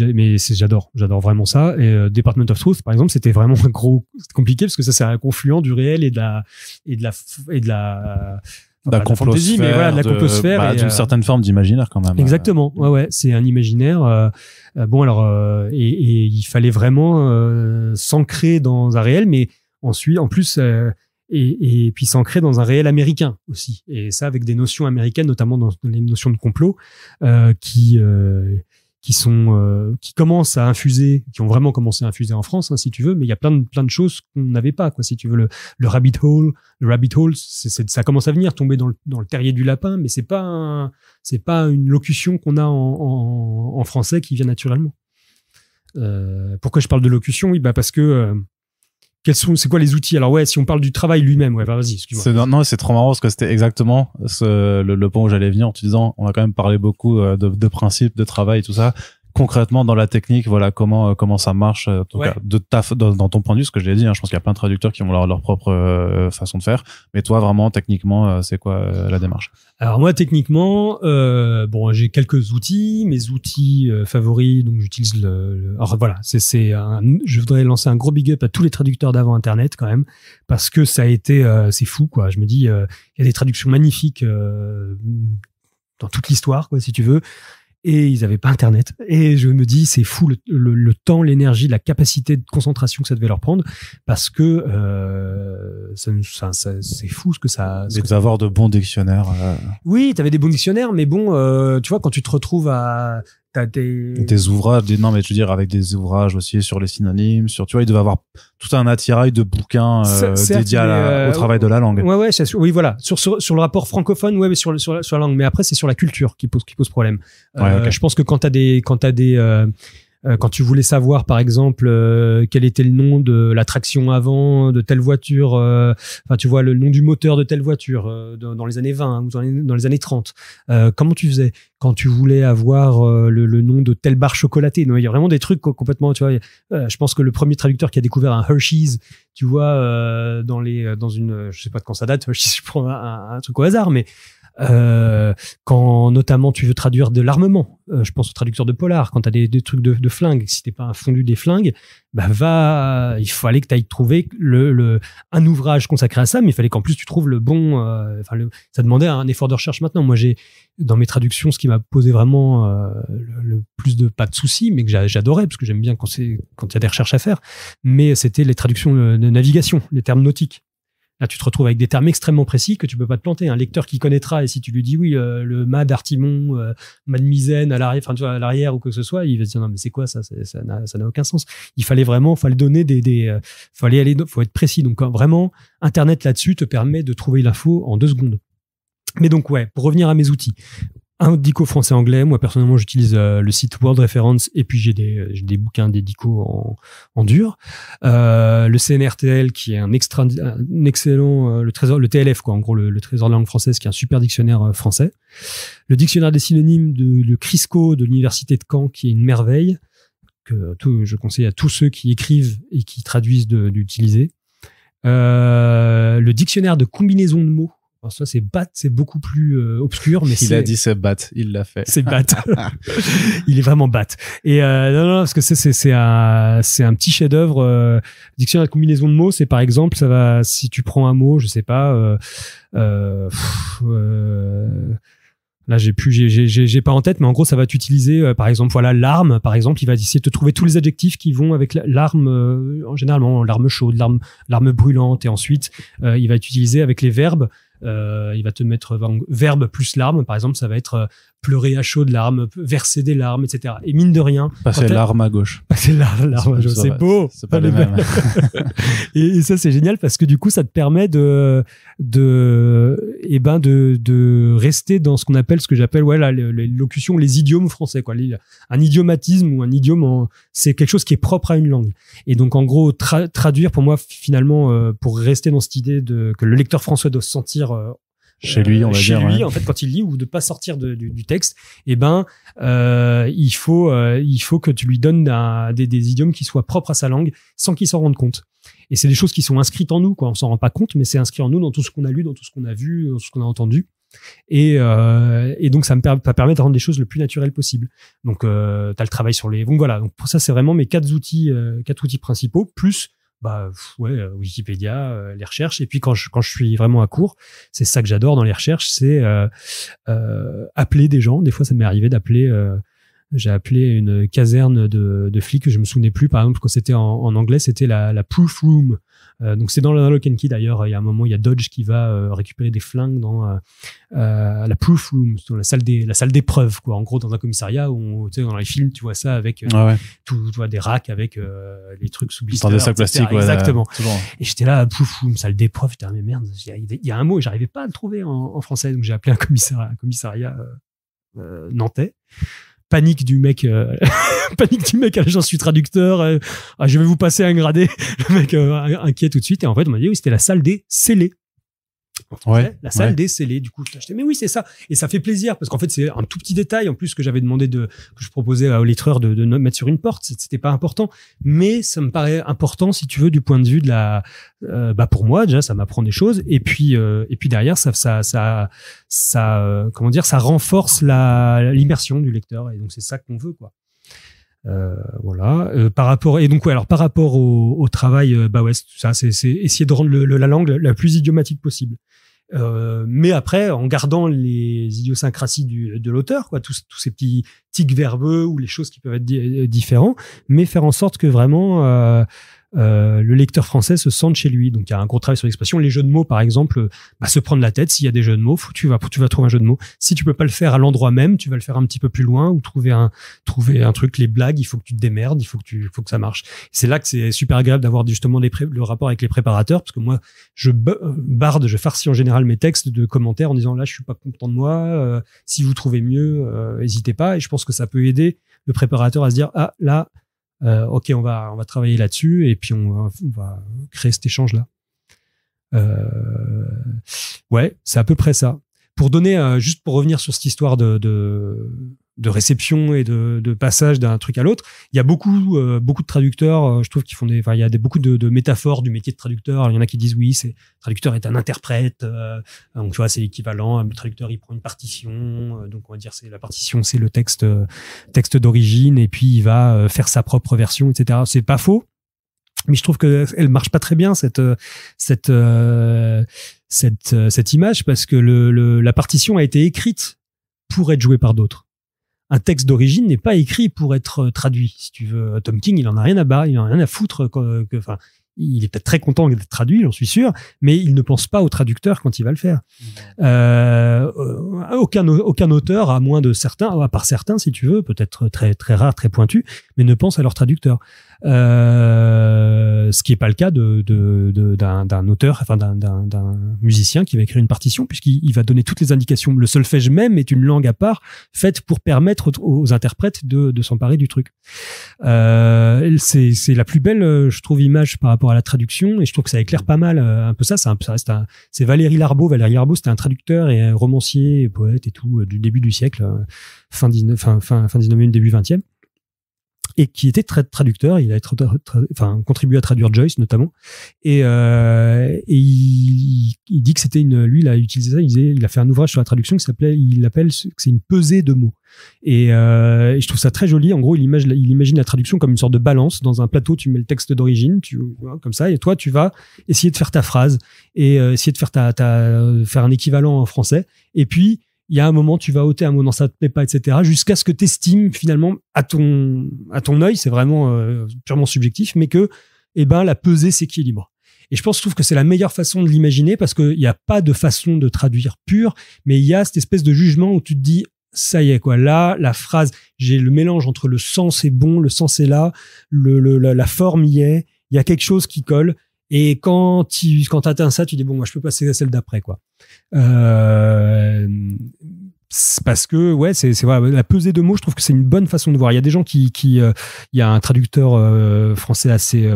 j'adore vraiment ça. Et Department of Truth, par exemple, c'était vraiment c'était compliqué parce que ça c'est un confluent du réel et de la fantasy, mais voilà, de la complosphère, d'une certaine forme d'imaginaire quand même. Exactement. Ouais, c'est un imaginaire. Bon alors, et il fallait vraiment s'ancrer dans un réel, mais ensuite, en plus. Et puis s'ancrer dans un réel américain aussi, et ça avec des notions américaines, notamment dans les notions de complot qui commencent à infuser, qui ont vraiment commencé à infuser en France, hein, si tu veux, mais il y a plein de choses qu'on n'avait pas, quoi, si tu veux. Le rabbit hole, ça commence à venir tomber dans le terrier du lapin, mais c'est pas une locution qu'on a en français qui vient naturellement. Pourquoi je parle de locution? Oui, bah parce que c'est quoi les outils? Alors ouais, si on parle du travail lui-même, ouais, bah vas-y, excuse-moi. Non, c'est trop marrant parce que c'était exactement le point où j'allais venir en te disant, on a quand même parlé beaucoup de principes, de travail et tout ça. Concrètement, dans la technique, voilà comment ça marche, en tout cas, dans ton point de vue, ce que j'ai dit, hein, je pense qu'il y a plein de traducteurs qui ont leur propre façon de faire. Mais toi, vraiment, techniquement, c'est quoi la démarche? Alors moi, techniquement, bon, j'ai quelques outils, mes outils favoris, donc j'utilise alors voilà, je voudrais lancer un gros big up à tous les traducteurs d'avant Internet quand même, parce que ça a été, c'est fou, quoi. Je me dis, il y a des traductions magnifiques dans toute l'histoire, quoi, si tu veux. Et ils avaient pas Internet. Et je me dis, c'est fou le temps, l'énergie, la capacité de concentration que ça devait leur prendre, parce que c'est fou ce que ça. Et d'avoir de bons dictionnaires. Oui, t'avais des bons dictionnaires, mais bon, tu vois, quand tu te retrouves à t'as des ouvrages, non mais je veux dire avec des ouvrages aussi sur les synonymes, tu vois, il devait avoir tout un attirail de bouquins dédiés au travail de la langue. Ouais, oui, voilà, sur le rapport francophone, ouais, mais sur la langue, mais après c'est sur la culture qui pose problème. Okay. Je pense que quand tu voulais savoir, par exemple, quel était le nom de la traction avant de telle voiture, enfin, tu vois, le nom du moteur de telle voiture dans les années 20 ou dans les années 30, comment tu faisais quand tu voulais avoir le nom de telle barre chocolatée? Non, il y a vraiment des trucs complètement, tu vois. Je pense que le premier traducteur qui a découvert un Hershey's, tu vois, dans une, je sais pas de quand ça date, Hershey's, je prends un truc au hasard, mais quand notamment tu veux traduire de l'armement, je pense aux traducteurs de polar, quand tu as des trucs de flingues, si t'es pas un fondu des flingues, bah il fallait que tu ailles trouver un ouvrage consacré à ça, mais il fallait qu'en plus tu trouves le bon, ça demandait un effort de recherche. Maintenant, moi j'ai dans mes traductions, ce qui m'a posé vraiment le plus pas de soucis, mais que j'adorais parce que j'aime bien quand il y a des recherches à faire, mais c'était les traductions de navigation, les termes nautiques. Là, tu te retrouves avec des termes extrêmement précis que tu peux pas te planter. Un lecteur qui connaîtra, et si tu lui dis oui, le mât d'Artimon, mât de misaine à l'arrière, enfin tu vois, à l'arrière ou quoi que ce soit, il va se dire non mais c'est quoi ça? Ça n'a aucun sens. Il fallait vraiment, fallait donner faut être précis. Donc vraiment, Internet là-dessus te permet de trouver l'info en 2 secondes. Mais donc ouais, pour revenir à mes outils. un dico français-anglais. Moi, personnellement, j'utilise le site World Reference et puis j'ai des bouquins, des dicos en dur. Le CNRTL, qui est un excellent, le TLF, quoi, en gros, le Trésor de la langue française, qui est un super dictionnaire français. Le dictionnaire des synonymes de Crisco de l'Université de Caen, qui est une merveille, que je conseille à tous ceux qui écrivent et qui traduisent d'utiliser. Le dictionnaire de combinaison de mots. Alors ça, c'est BAT, c'est beaucoup plus obscur, mais il a dit c'est BAT, il l'a fait. C'est BAT. Il est vraiment BAT. Et non, parce que c'est un petit chef-d'œuvre. Dictionnaire de combinaison de mots, c'est par exemple, ça va, si tu prends un mot, je sais pas, là, j'ai pas en tête, mais en gros, ça va t'utiliser, par exemple, voilà, l'arme, par exemple, il va essayer de te trouver tous les adjectifs qui vont avec l'arme, généralement, l'arme chaude, l'arme brûlante, et ensuite, il va t'utiliser avec les verbes. Il va te mettre verbe plus larmes, par exemple, ça va être pleurer à chaudes larmes, verser des larmes, etc. Et mine de rien, passer l'arme à gauche. Passer l'arme à gauche, c'est beau. C'est pas le même. Et ça, c'est génial parce que du coup, ça te permet de rester dans ce qu'on appelle, ce que j'appelle, les locutions, les idiomes français, quoi. Un idiomatisme ou un idiome, c'est quelque chose qui est propre à une langue. Et donc, en gros, traduire, pour moi, finalement, pour rester dans cette idée que le lecteur français doit se sentir chez lui, on va dire. Chez lui, en fait, quand il lit, ou de pas sortir du texte, il faut que tu lui donnes des idiomes qui soient propres à sa langue, sans qu'il s'en rende compte. Et c'est des choses qui sont inscrites en nous, quoi. On s'en rend pas compte, mais c'est inscrit en nous dans tout ce qu'on a lu, dans tout ce qu'on a vu, dans tout ce qu'on a entendu. Et donc, ça permet de rendre les choses le plus naturelles possible. Donc, t'as le travail sur les. Donc voilà. Donc pour ça, c'est vraiment mes quatre outils principaux, plus Wikipédia, les recherches. Et puis quand je suis vraiment à court, c'est ça que j'adore dans les recherches, c'est appeler des gens. Des fois, ça m'est arrivé d'appeler. J'ai appelé une caserne de flics, je me souvenais plus. Par exemple, quand c'était en anglais, c'était la proof room. Donc c'est dans le Lock and Key d'ailleurs. Il y a un moment, il y a Dodge qui va récupérer des flingues dans la proof room, dans la salle d'épreuve, quoi. En gros, dans un commissariat où, tu sais, dans les films, tu vois ça avec tu vois des racks avec les trucs sous blister, dans des sacs plastiques, exactement. Bon. Et j'étais là, proof room, salle d'épreuve. Putain, mais merde, il y a un mot et j'arrivais pas à le trouver en français. Donc j'ai appelé un commissariat nantais. Panique du mec à j'en suis traducteur, je vais vous passer un gradé. Le mec inquiet tout de suite, et en fait on m'a dit oui, c'était la salle des scellés. La salle des scellés. Du coup, j'étais mais oui, c'est ça. Et ça fait plaisir parce qu'en fait, c'est un tout petit détail en plus que j'avais demandé que je proposais au lettreur de mettre sur une porte. C'était pas important, mais ça me paraît important si tu veux du point de vue de la, pour moi déjà, ça m'apprend des choses. Et puis derrière, ça comment dire, ça renforce l'immersion du lecteur. Et donc c'est ça qu'on veut, quoi. Voilà. Par rapport au travail, ça, c'est essayer de rendre la langue la plus idiomatique possible. Mais après, en gardant les idiosyncrasies de l'auteur, quoi, tous ces petits tics verbeux ou les choses qui peuvent être différents, mais faire en sorte que vraiment le lecteur français se sente chez lui. Donc il y a un gros travail sur l'expression. Les jeux de mots, par exemple, se prendre la tête. S'il y a des jeux de mots, tu vas trouver un jeu de mots. Si tu peux pas le faire à l'endroit même, tu vas le faire un petit peu plus loin ou trouver un truc. Les blagues, il faut que tu te démerdes, il faut que ça marche. C'est là que c'est super agréable d'avoir justement le rapport avec les préparateurs, parce que moi, je farcis en général mes textes de commentaires en disant là, je suis pas content de moi. Si vous trouvez mieux, n'hésitez pas. Et je pense que ça peut aider le préparateur à se dire ah là. Ok, on va travailler là-dessus et puis on va créer cet échange-là. C'est à peu près ça. Pour donner, juste pour revenir sur cette histoire de réception et de passage d'un truc à l'autre, il y a beaucoup de traducteurs, je trouve, qui font il y a beaucoup de métaphores du métier de traducteur. Alors, il y en a qui disent oui, le traducteur est un interprète, donc tu vois, c'est l'équivalent. Le traducteur, il prend une partition, donc on va dire la partition, c'est le texte d'origine, et puis il va faire sa propre version, etc. C'est pas faux, mais je trouve que elle marche pas très bien cette image, parce que la partition a été écrite pour être jouée par d'autres. Un texte d'origine n'est pas écrit pour être traduit. Si tu veux, Tom King, il en a rien à foutre. Il est peut-être très content d'être traduit, j'en suis sûr, mais il ne pense pas au traducteur quand il va le faire. Aucun auteur, à part certains, si tu veux, peut-être très très rare, très pointu, mais ne pense à leur traducteur. Ce qui est pas le cas d'un auteur, enfin d'un musicien qui va écrire une partition, puisqu'il va donner toutes les indications. Le solfège même est une langue à part, faite pour permettre aux interprètes de s'emparer du truc. C'est la plus belle, je trouve, image par rapport à la traduction, et je trouve que ça éclaire pas mal un peu ça. C'est Valéry Larbaud. Valéry Larbaud, c'était un traducteur et un romancier, et poète et tout, du début du siècle, fin 19e, début 20e. Et qui était traducteur, il a contribué à traduire Joyce notamment, et il dit que c'était lui il a utilisé ça, il a fait un ouvrage sur la traduction il appelle que c'est une pesée de mots, et je trouve ça très joli. En gros, il imagine la traduction comme une sorte de balance. Dans un plateau, tu mets le texte d'origine, comme ça, et toi tu vas essayer de faire ta phrase et essayer de faire faire un équivalent en français, et puis il y a un moment, tu vas ôter un mot, non, ça te plaît pas, etc., jusqu'à ce que tu estimes finalement à ton œil, c'est vraiment purement subjectif, mais que la pesée s'équilibre. Et je trouve que c'est la meilleure façon de l'imaginer, parce qu'il n'y a pas de façon de traduire pure, mais il y a cette espèce de jugement où tu te dis, ça y est, quoi. Là, la phrase, j'ai le mélange entre le sens est bon, le sens est là, la forme y est, il y a quelque chose qui colle. Et quand tu atteins ça, tu dis bon, moi je peux passer à celle d'après, quoi. Parce que c'est voilà, la pesée de mots, je trouve que c'est une bonne façon de voir. Il y a des gens il y a un traducteur français assez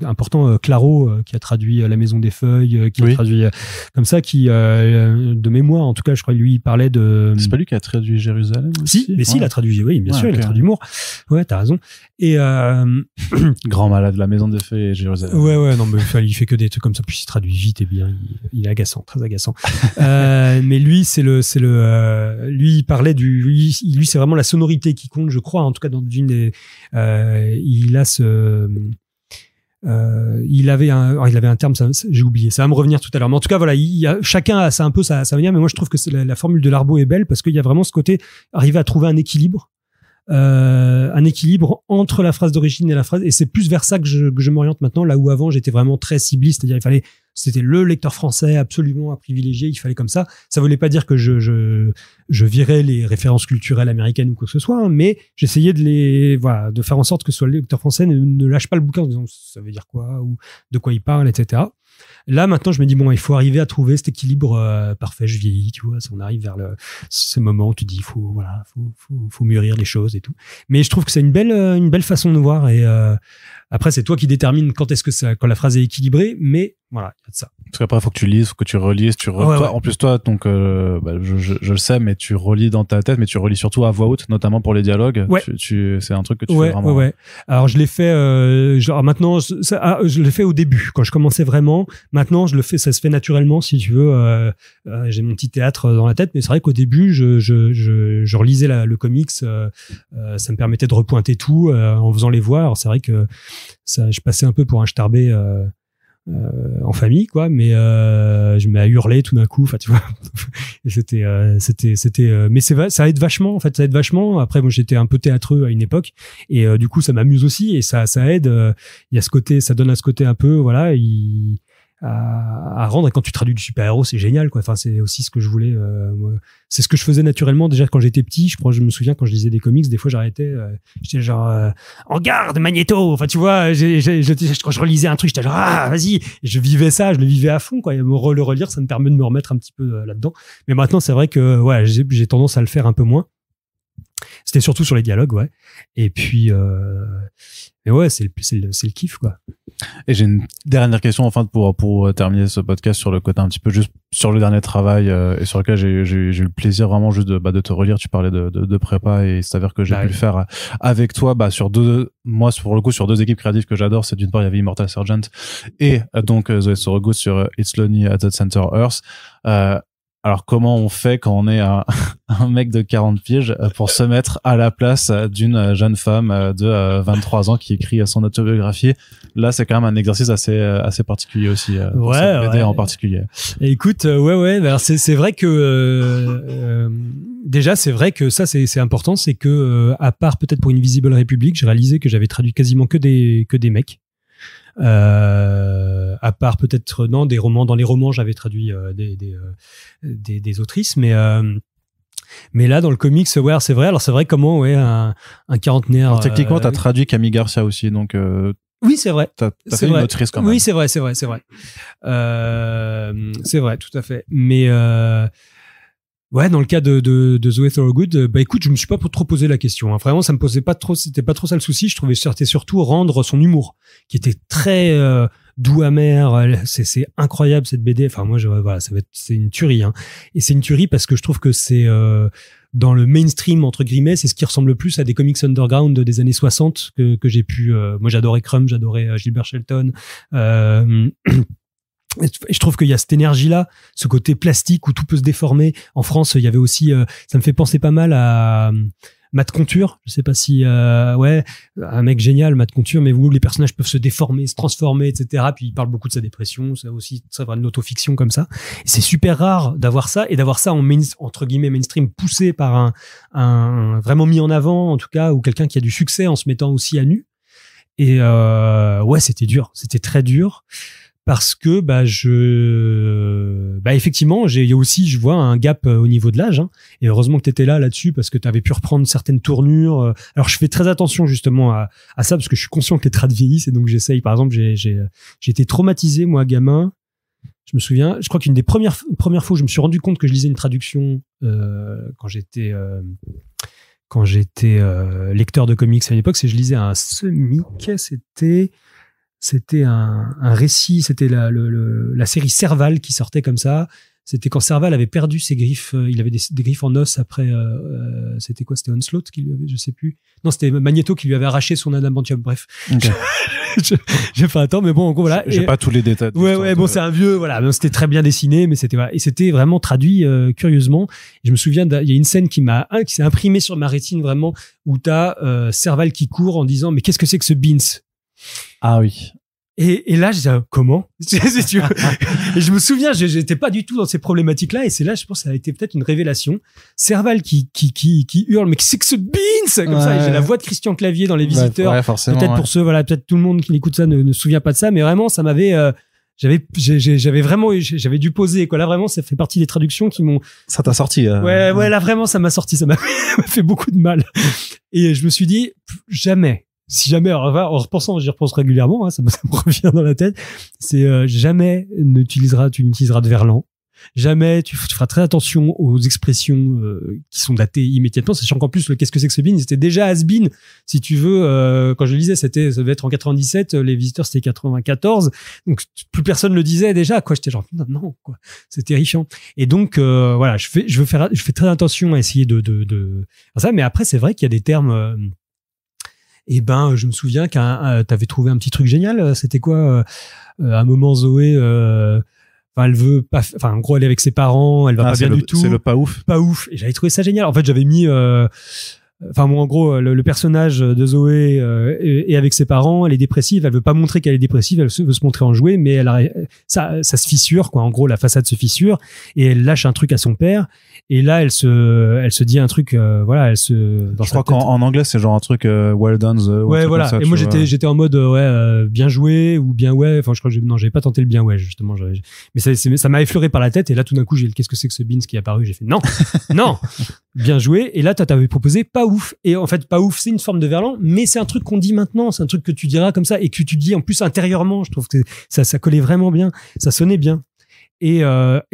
important, Claro, qui a traduit La Maison des Feuilles, qui a traduit comme ça, qui de mémoire en tout cas, je crois, lui il parlait de. C'est pas lui qui a traduit Jérusalem aussi? Si, il a traduit, oui, bien sûr, okay. Il a traduit Moore. Ouais, t'as raison. Et grand malade, La Maison des Feuilles et Jérusalem. Ouais, non, mais il fait que des trucs comme ça, puis il traduit vite et bien. Il est agaçant, très agaçant. Mais lui, lui, il parlait lui, c'est vraiment la sonorité qui compte, je crois. En tout cas, dans une des, il avait un terme, j'ai oublié. Ça va me revenir tout à l'heure. Mais en tout cas, voilà, chacun a ça un peu sa manière. Mais moi, je trouve que la formule de Larbaud est belle, parce qu'il y a vraiment ce côté, arriver à trouver un équilibre entre la phrase d'origine et la phrase, et c'est plus vers ça que je m'oriente maintenant, là où avant j'étais vraiment très cibliste, c'est-à-dire c'était le lecteur français absolument à privilégier, il fallait comme ça. Ça voulait pas dire que je virais les références culturelles américaines ou quoi que ce soit, hein, mais j'essayais de faire en sorte que ce soit le lecteur français ne lâche pas le bouquin en disant ça veut dire quoi ou de quoi il parle, etc. Là, maintenant, je me dis, bon, il faut arriver à trouver cet équilibre parfait. Je vieillis, tu vois, on arrive vers ce moment où tu dis, il faut mûrir les choses et tout. Mais je trouve que c'est une belle façon de voir, et après, c'est toi qui détermines quand la phrase est équilibrée, mais voilà, il y a de ça. Parce qu'après, il faut que tu lises, faut que tu relises, ouais. En plus, toi, donc, je le sais, mais tu relis dans ta tête, mais tu relis surtout à voix haute, notamment pour les dialogues. Ouais. C'est un truc que tu fais vraiment. Ouais. Alors, je l'ai fait, maintenant, je l'ai fait au début, quand je commençais vraiment. Maintenant, ça se fait naturellement, si tu veux. J'ai mon petit théâtre dans la tête, mais c'est vrai qu'au début, je relisais le comics, ça me permettait de repointer tout, en faisant les voix. Alors, c'est vrai que je passais un peu pour un starbé, en famille, quoi, mais je me mets à hurler tout d'un coup, enfin, tu vois. Et mais ça aide vachement, en fait, ça aide vachement. Après, moi, j'étais un peu théâtreux à une époque, et du coup, ça m'amuse aussi, et ça aide. Il y a ce côté, ça donne à ce côté un peu, voilà, à rendre. Et quand tu traduis du super-héros, c'est génial, quoi. Enfin, c'est aussi ce que je voulais. C'est ce que je faisais naturellement déjà quand j'étais petit. Je me souviens quand je lisais des comics, des fois j'arrêtais, j'étais genre en garde Magneto. Enfin, tu vois, quand je relisais un truc, j'étais genre vas-y. Et je vivais ça, je le vivais à fond, quoi. Et le relire, ça me permet de me remettre un petit peu là-dedans. Mais maintenant, c'est vrai que j'ai tendance à le faire un peu moins. C'était surtout sur les dialogues, ouais. Et puis, mais ouais, c'est le kiff, quoi. Et j'ai une dernière question, enfin, pour terminer ce podcast sur le côté un petit peu juste sur le dernier travail, et sur lequel j'ai eu le plaisir vraiment juste de te relire. Tu parlais de prépa, et il s'avère que j'ai pu le faire avec toi, sur pour le coup, sur deux équipes créatives que j'adore. C'est d'une part, il y avait Immortal Sergeant, et donc Zoé Sorogood sur It's Lonely at the Center Earth. Alors, comment on fait quand on est un mec de 40 piges pour se mettre à la place d'une jeune femme de 23 ans qui écrit son autobiographie? Là, c'est quand même un exercice assez particulier aussi, pour cette BD en particulier. Et écoute, alors c'est vrai que déjà, c'est vrai que ça, c'est important, c'est que à part peut-être pour Invisible Republic, j'ai réalisé que j'avais traduit quasiment que des mecs. À part peut-être dans les romans, j'avais traduit des autrices, mais Mais là, dans le comics, ouais, c'est vrai. Alors, c'est vrai comment, ouais, un quarantenaire. Alors, techniquement, t'as traduit Camille Garcia aussi, donc. Oui, c'est vrai. T'as fait une autrice quand même. Oui, c'est vrai. C'est vrai, tout à fait. Mais ouais, dans le cas de Zoé Thorogood, bah écoute, je me suis pas trop posé la question. Hein. Vraiment, ça me posait pas trop. C'était pas trop ça le souci. Je trouvais que c'était surtout rendre son humour, qui était très doux, amer. C'est incroyable cette BD. Enfin, moi, voilà, c'est une tuerie. Hein. Et c'est une tuerie parce que je trouve que c'est dans le mainstream entre guillemets, c'est ce qui ressemble le plus à des comics underground des années 60 que j'ai pu. Moi, j'adorais Crumb, j'adorais Gilbert Shelton. Et je trouve qu'il y a cette énergie-là, ce côté plastique où tout peut se déformer. En France, il y avait aussi, ça me fait penser pas mal à Matt Conture. Je sais pas si, ouais, un mec génial, Matt Conture, mais où les personnages peuvent se déformer, se transformer, etc. Puis il parle beaucoup de sa dépression, c'est aussi, ça va de l'autofiction comme ça. Et c'est super rare d'avoir ça et d'avoir ça entre guillemets mainstream poussé par un vraiment mis en avant, en tout cas, ou quelqu'un qui a du succès en se mettant aussi à nu. Et ouais, c'était dur, c'était très dur. Parce que effectivement, il y a aussi, je vois un gap au niveau de l'âge, hein, et heureusement que tu étais là-dessus parce que tu avais pu reprendre certaines tournures. Alors je fais très attention justement à ça parce que je suis conscient que les traits vieillissent et donc j'essaye. Par exemple, j'ai été traumatisé moi gamin. Je me souviens, je crois qu'une des premières fois où je me suis rendu compte que je lisais une traduction quand j'étais lecteur de comics à l'époque, c'est que je lisais un semic, c'était un récit, c'était la série Serval qui sortait comme ça. C'était quand Serval avait perdu ses griffes, il avait des griffes en os après, c'était quoi? C'était Onslaught qui lui avait, je sais plus. Non, c'était Magneto qui lui avait arraché son adamantium. Bref. Okay. J'ai pas un temps, mais bon, en gros, voilà. J'ai pas tous les détails. Ouais, bon, c'est un vieux, voilà. C'était très bien dessiné, mais c'était, voilà. Et c'était vraiment traduit, curieusement. Et je me souviens, il y a une scène qui s'est imprimée sur ma rétine vraiment, où t'as, Serval qui court en disant, mais qu'est-ce que c'est que ce Beans? Ah oui. Et là, je disais, comment? Et je me souviens, j'étais pas du tout dans ces problématiques-là, et c'est là, je pense, que ça a été peut-être une révélation. Serval qui hurle, mais c'est que ce Beans! Comme ça, et j'ai la voix de Christian Clavier dans Les Visiteurs. Ouais, forcément. Peut-être pour ceux, voilà, peut-être tout le monde qui écoute ça ne se souvient pas de ça, mais vraiment, ça m'avait, j'avais dû poser, quoi. Là, vraiment, ça fait partie des traductions qui m'ont. Ça t'a sorti. Ouais, là, vraiment, ça m'a sorti, ça m'a fait beaucoup de mal. Et je me suis dit, jamais. Si jamais, en repensant, j'y repense régulièrement, hein, ça me revient dans la tête, c'est jamais tu n'utiliseras de verlan. Jamais tu feras très attention aux expressions qui sont datées immédiatement, sachant qu'en plus, qu'est-ce que c'est que ce bin, c'était déjà has-been, si tu veux, quand je le lisais, ça devait être en 97, Les Visiteurs c'était 94, donc plus personne le disait déjà, quoi. J'étais genre, non, quoi. C'est terrifiant. Et donc, voilà, je fais très attention à essayer de faire ça, mais après, c'est vrai qu'il y a des termes, et je me souviens t'avais trouvé un petit truc génial. C'était quoi? À un moment, Zoé, elle veut pas, en gros, elle est avec ses parents, elle va pas bien du tout. C'est le pas ouf. Pas ouf. Et j'avais trouvé ça génial. En fait, j'avais mis, en gros, le personnage de Zoé est avec ses parents, elle est dépressive, elle veut pas montrer qu'elle est dépressive, elle veut se montrer enjouée, mais ça se fissure, quoi. En gros, la façade se fissure et elle lâche un truc à son père. Et là, elle se dit un truc, voilà, je crois qu'en anglais, c'est genre un truc well done. Ouais, voilà. Ça, et moi, j'étais en mode bien joué ou bien ouais. Enfin, je crois que j'avais pas tenté le bien ouais, justement. Mais ça m'a effleuré par la tête. Et là, tout d'un coup, qu'est-ce que c'est que ce Beans qui est apparu? J'ai fait non, non, bien joué. Et là, t'avais proposé pas ouf. Et en fait, pas ouf, c'est une forme de verlan, mais c'est un truc qu'on dit maintenant. C'est un truc que tu diras comme ça et que tu dis en plus intérieurement. Je trouve que ça collait vraiment bien. Ça sonnait bien. Et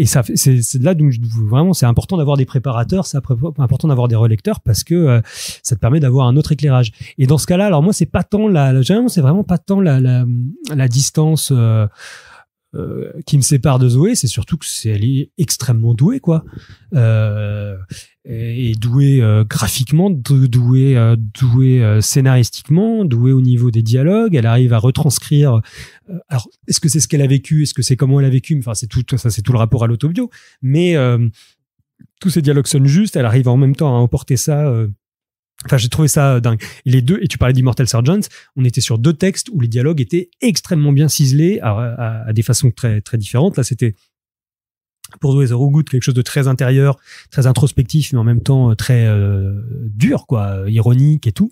ça, c'est là donc vraiment c'est important d'avoir des préparateurs, c'est important d'avoir des relecteurs parce que ça te permet d'avoir un autre éclairage. Et dans ce cas-là, alors moi c'est pas tant c'est vraiment pas tant la distance qui me sépare de Zoé, c'est surtout que elle est extrêmement douée, quoi. Et douée graphiquement, douée scénaristiquement, douée au niveau des dialogues. Elle arrive à retranscrire. Alors, est-ce que c'est ce qu'elle a vécu? Est-ce que c'est comment elle a vécu? Enfin, c'est tout le rapport à l'autobio. Mais tous ces dialogues sonnent justes. Elle arrive en même temps à emporter ça. Enfin, j'ai trouvé ça dingue. Et les deux, et tu parlais d'Immortal Sergeant, on était sur deux textes où les dialogues étaient extrêmement bien ciselés à des façons très, très différentes. Là, c'était pour Zoé Thorogood quelque chose de très intérieur, très introspectif, mais en même temps très dur, quoi, ironique et tout.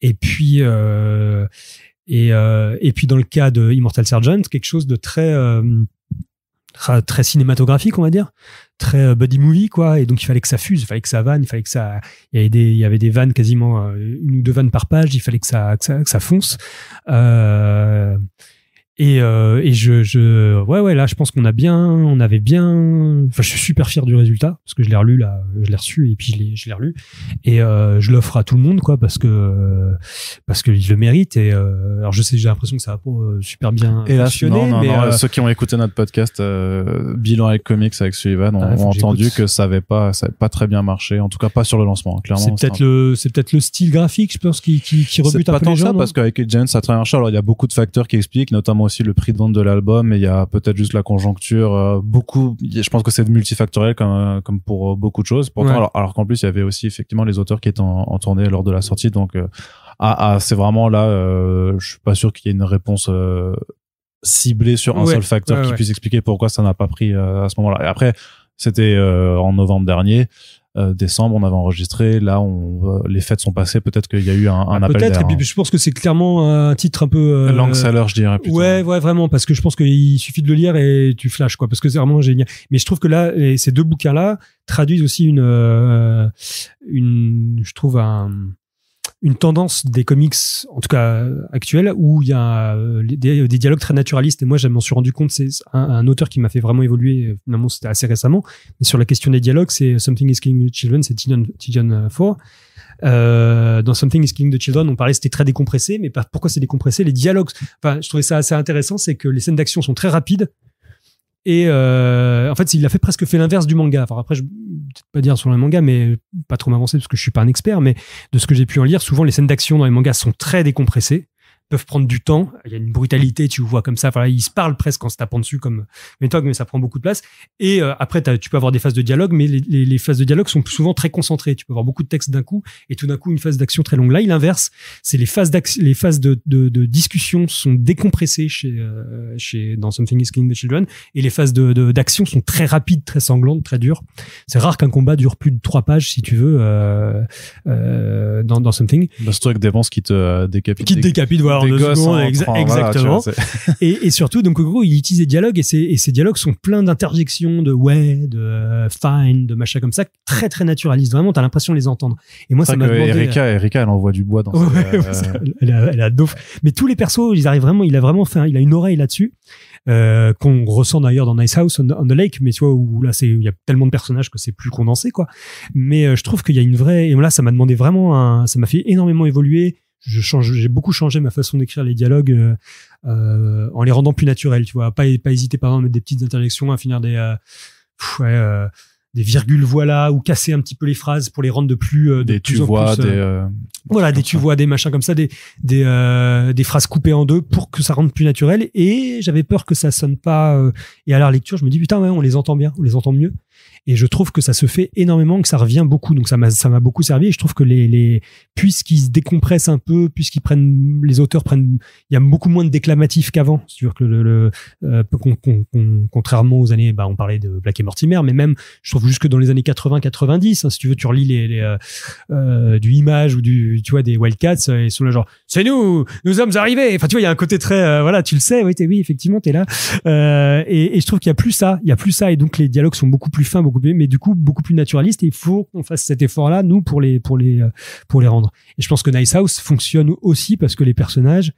Et puis dans le cas de Immortal Sergeant, quelque chose de très très cinématographique, on va dire, très buddy movie, quoi. Et donc il fallait que ça fuse, il fallait que ça vanne, il fallait que ça, il y avait des vannes quasiment 1 ou 2 vannes par page, il fallait que ça fonce. Et ouais, là, je pense on avait bien, enfin, je suis super fier du résultat, parce que je l'ai relu, là, je l'ai reçu, et puis je l'ai relu, et je l'offre à tout le monde, quoi, parce qu'il le mérite, et alors je sais, j'ai l'impression que ça va pas super bien fonctionner, non, ceux qui ont écouté notre podcast, Bilan avec Comics avec Sullivan, ont entendu que ça avait pas très bien marché, en tout cas pas sur le lancement, hein, clairement. C'est peut-être le style graphique, je pense, qui rebute un peu les gens. C'est pas tant ça, parce qu'avec Giants, ça a très bien marché. Alors, il y a beaucoup de facteurs qui expliquent, notamment aussi le prix de vente de l'album, et il y a peut-être juste la conjoncture, je pense que c'est multifactoriel comme pour beaucoup de choses. Pourtant, ouais. alors qu'en plus il y avait aussi effectivement les auteurs qui étaient en tournée lors de la sortie, donc c'est vraiment là, je suis pas sûr qu'il y ait une réponse ciblée sur un seul facteur qui puisse expliquer pourquoi ça n'a pas pris à ce moment-là. Et après, c'était en novembre dernier. Décembre, on avait enregistré. Là, les fêtes sont passées. Peut-être qu'il y a eu un appel d'air. Peut-être. Et puis, je pense que c'est clairement un titre un peu long seller, je dirais plutôt. Ouais, vraiment, parce que je pense qu'il suffit de le lire et tu flashes, quoi. Parce que c'est vraiment génial. Mais je trouve que là, ces 2 bouquins-là traduisent aussi je trouve une tendance des comics, en tout cas actuelle, où il y a des dialogues très naturalistes. Et moi, je m'en suis rendu compte, c'est un auteur qui m'a fait vraiment évoluer, finalement, c'était assez récemment. Mais sur la question des dialogues, c'est Something is Killing the Children, c'est Tynion 4. Dans Something is Killing the Children, on parlait, c'était très décompressé, mais pourquoi c'est décompressé? Les dialogues, enfin, je trouvais ça assez intéressant, c'est que les scènes d'action sont très rapides. Et en fait, il a presque fait l'inverse du manga. Enfin, après, je ne vais peut-être pas dire sur le manga, mais pas trop m'avancer parce que je suis pas un expert, mais de ce que j'ai pu en lire, souvent les scènes d'action dans les mangas sont très décompressées, peuvent prendre du temps. Il y a une brutalité, tu vois comme ça. Enfin, ils se parlent presque en se tapant dessus comme Méthode, mais ça prend beaucoup de place. Et après, tu peux avoir des phases de dialogue, mais les phases de dialogue sont souvent très concentrées. Tu peux avoir beaucoup de texte d'un coup, et tout d'un coup, une phase d'action très longue. Là, il inverse. C'est les phases de discussion sont décompressées dans Something is Killing the Children, et les phases d'action sont très rapides, très sanglantes, très dures. C'est rare qu'un combat dure plus de 3 pages, si tu veux, dans Something. Bah, c'est avec des monstres qui te décapitent. Qui te décapitent, voilà. Exactement. Voilà, et surtout, donc, en gros, il utilise des dialogues, et ces dialogues sont pleins d'interjections, de fine, de machin comme ça, très, très naturalistes. Vraiment, t'as l'impression de les entendre. Et moi, ça m'a demandé. Erika, elle envoie du bois dans elle a dauf. Mais tous les persos, il a une oreille là-dessus. Qu'on ressent d'ailleurs dans Nice House on the Lake, mais tu vois, où là il y a tellement de personnages que c'est plus condensé, quoi. Mais je trouve qu'il y a une vraie, et là ça m'a demandé vraiment ça m'a fait énormément évoluer. J'ai beaucoup changé ma façon d'écrire les dialogues en les rendant plus naturels, tu vois, pas hésiter par exemple à mettre des petites interjections, à finir des virgules, voilà, ou casser un petit peu les phrases pour les rendre des tu vois, des machins comme ça, des phrases coupées en 2 pour que ça rende plus naturel. Et j'avais peur que ça sonne pas. Et à la relecture, je me dis putain, ouais, on les entend bien, on les entend mieux. Et je trouve que ça se fait énormément, que ça revient beaucoup. Donc ça m'a beaucoup servi. Et je trouve que puisqu'ils se décompressent un peu, les auteurs prennent, il y a beaucoup moins de déclamatifs qu'avant. C'est-à-dire que contrairement aux années, on parlait de Black et Mortimer, mais même, je trouve juste que dans les années 80-90, hein, si tu veux, tu relis du Image ou tu vois, des Wildcats, ils sont là genre, c'est nous sommes arrivés. Enfin, tu vois, il y a un côté très, voilà, tu le sais, oui, effectivement, t'es là. Et je trouve qu'il y a plus ça, et donc les dialogues sont beaucoup plus fins, mais du coup beaucoup plus naturaliste, et il faut qu'on fasse cet effort-là, nous, pour les rendre. Et je pense que Nice House fonctionne aussi parce que les personnages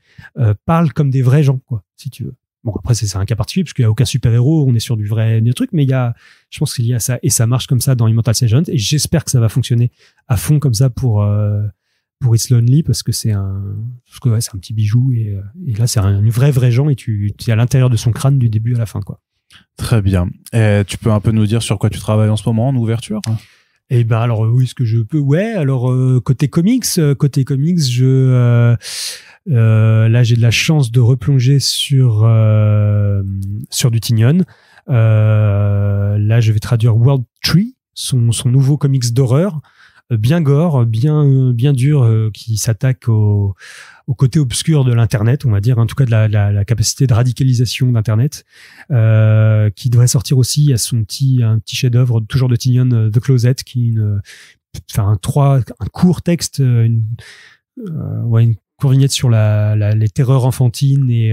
parlent comme des vrais gens, quoi, si tu veux. Bon, après, c'est un cas particulier parce qu'il n'y a aucun super-héros, on est sur du truc, mais je pense qu'il y a ça, et ça marche comme ça dans Immortal Sergeant, et j'espère que ça va fonctionner à fond comme ça pour It's Lonely, parce que c'est un petit bijou, et là, c'est un vrai gens, et tu es à l'intérieur de son crâne du début à la fin, quoi. Très bien. Et tu peux un peu nous dire sur quoi tu travailles en ce moment, en ouverture? Eh ben, alors, oui, ce que je peux, ouais. Alors, côté comics, là, j'ai de la chance de replonger sur du Tynion. Là, je vais traduire World Tree, son nouveau comics d'horreur, bien gore, bien dur, qui s'attaque au côté obscur de l'internet, on va dire, en tout cas de la capacité de radicalisation d'internet, qui devrait sortir aussi. Il y a un petit chef-d'œuvre toujours de Tynion, The Closet, qui est un court texte, vignette sur les terreurs enfantines et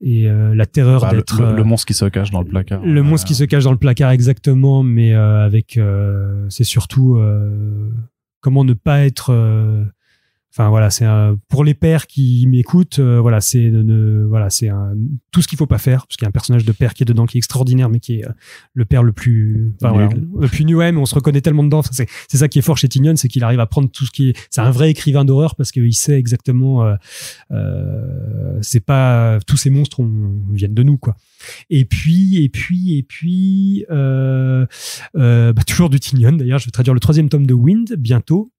la terreur d'être le monstre qui se cache dans le placard. Le monstre qui se cache dans le placard, exactement, mais avec c'est surtout comment ne pas être enfin voilà, c'est pour les pères qui m'écoutent, voilà, c'est tout ce qu'il faut pas faire, parce qu'il y a un personnage de père qui est dedans qui est extraordinaire, mais qui est le père le plus le plus nul, mais on se reconnaît tellement dedans. Enfin, c'est ça qui est fort chez Tynion, c'est qu'il arrive à prendre tout ce qui est, c'est un vrai écrivain d'horreur parce qu'il sait exactement c'est pas tous ces monstres viennent de nous, quoi. Et puis toujours du Tynion, d'ailleurs, je vais traduire le 3e tome de Wind bientôt,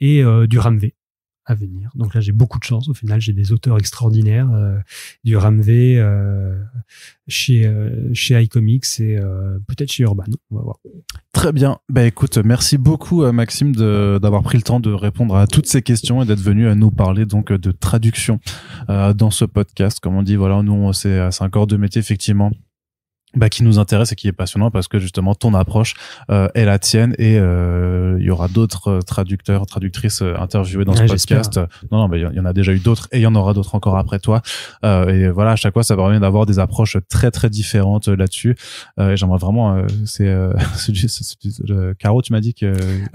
et du Ramvé à venir. Donc là, j'ai beaucoup de chance. Au final, j'ai des auteurs extraordinaires, du Ramvé chez iComics et peut-être chez Urban. On va voir. Très bien. Bah écoute, merci beaucoup Maxime d'avoir pris le temps de répondre à toutes ces questions et d'être venu nous parler donc de traduction dans ce podcast. Comme on dit, voilà, nous c'est un corps de métier effectivement qui nous intéresse et qui est passionnant parce que justement ton approche est la tienne et il y aura d'autres traducteurs, traductrices interviewés dans ce podcast. Non, il y en a déjà eu d'autres et il y en aura d'autres encore après toi. Et voilà, à chaque fois, ça permet d'avoir des approches très très différentes là-dessus. Et j'aimerais vraiment, Caro, tu m'as dit que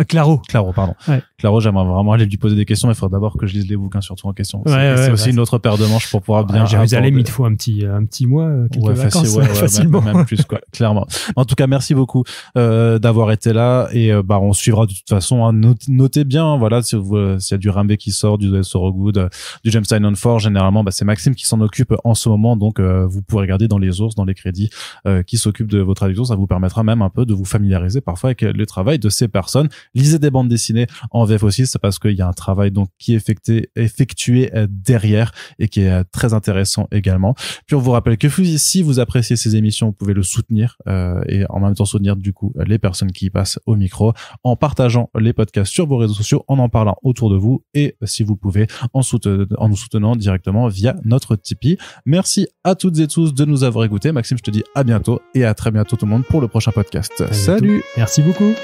Claro, pardon. Ouais. Claro, j'aimerais vraiment aller lui poser des questions, mais il faudra d'abord que je lise les bouquins surtout en question. C'est aussi une autre paire de manches pour pouvoir bien. Jérusalem, il te faut un petit mois, quelques vacances, facilement. Même plus, quoi, clairement. En tout cas, merci beaucoup d'avoir été là et on suivra de toute façon. Hein, notez bien, voilà, s'il y a du Ramvé qui sort, du Sorogood, du James Tynion 4, généralement, c'est Maxime qui s'en occupe en ce moment, donc vous pouvez regarder dans les ours, dans les crédits, qui s'occupent de vos traductions. Ça vous permettra même un peu de vous familiariser parfois avec le travail de ces personnes. Lisez des bandes dessinées en VF aussi, c'est parce qu'il y a un travail donc qui est effectué derrière et qui est très intéressant également. Puis on vous rappelle que si vous appréciez ces émissions, vous pouvez le soutenir et en même temps soutenir du coup les personnes qui y passent au micro en partageant les podcasts sur vos réseaux sociaux, en parlant autour de vous et si vous pouvez en nous soutenant directement via notre Tipeee. Merci à toutes et tous de nous avoir écoutés. Maxime, je te dis à bientôt et à très bientôt tout le monde pour le prochain podcast. Salut. Merci beaucoup.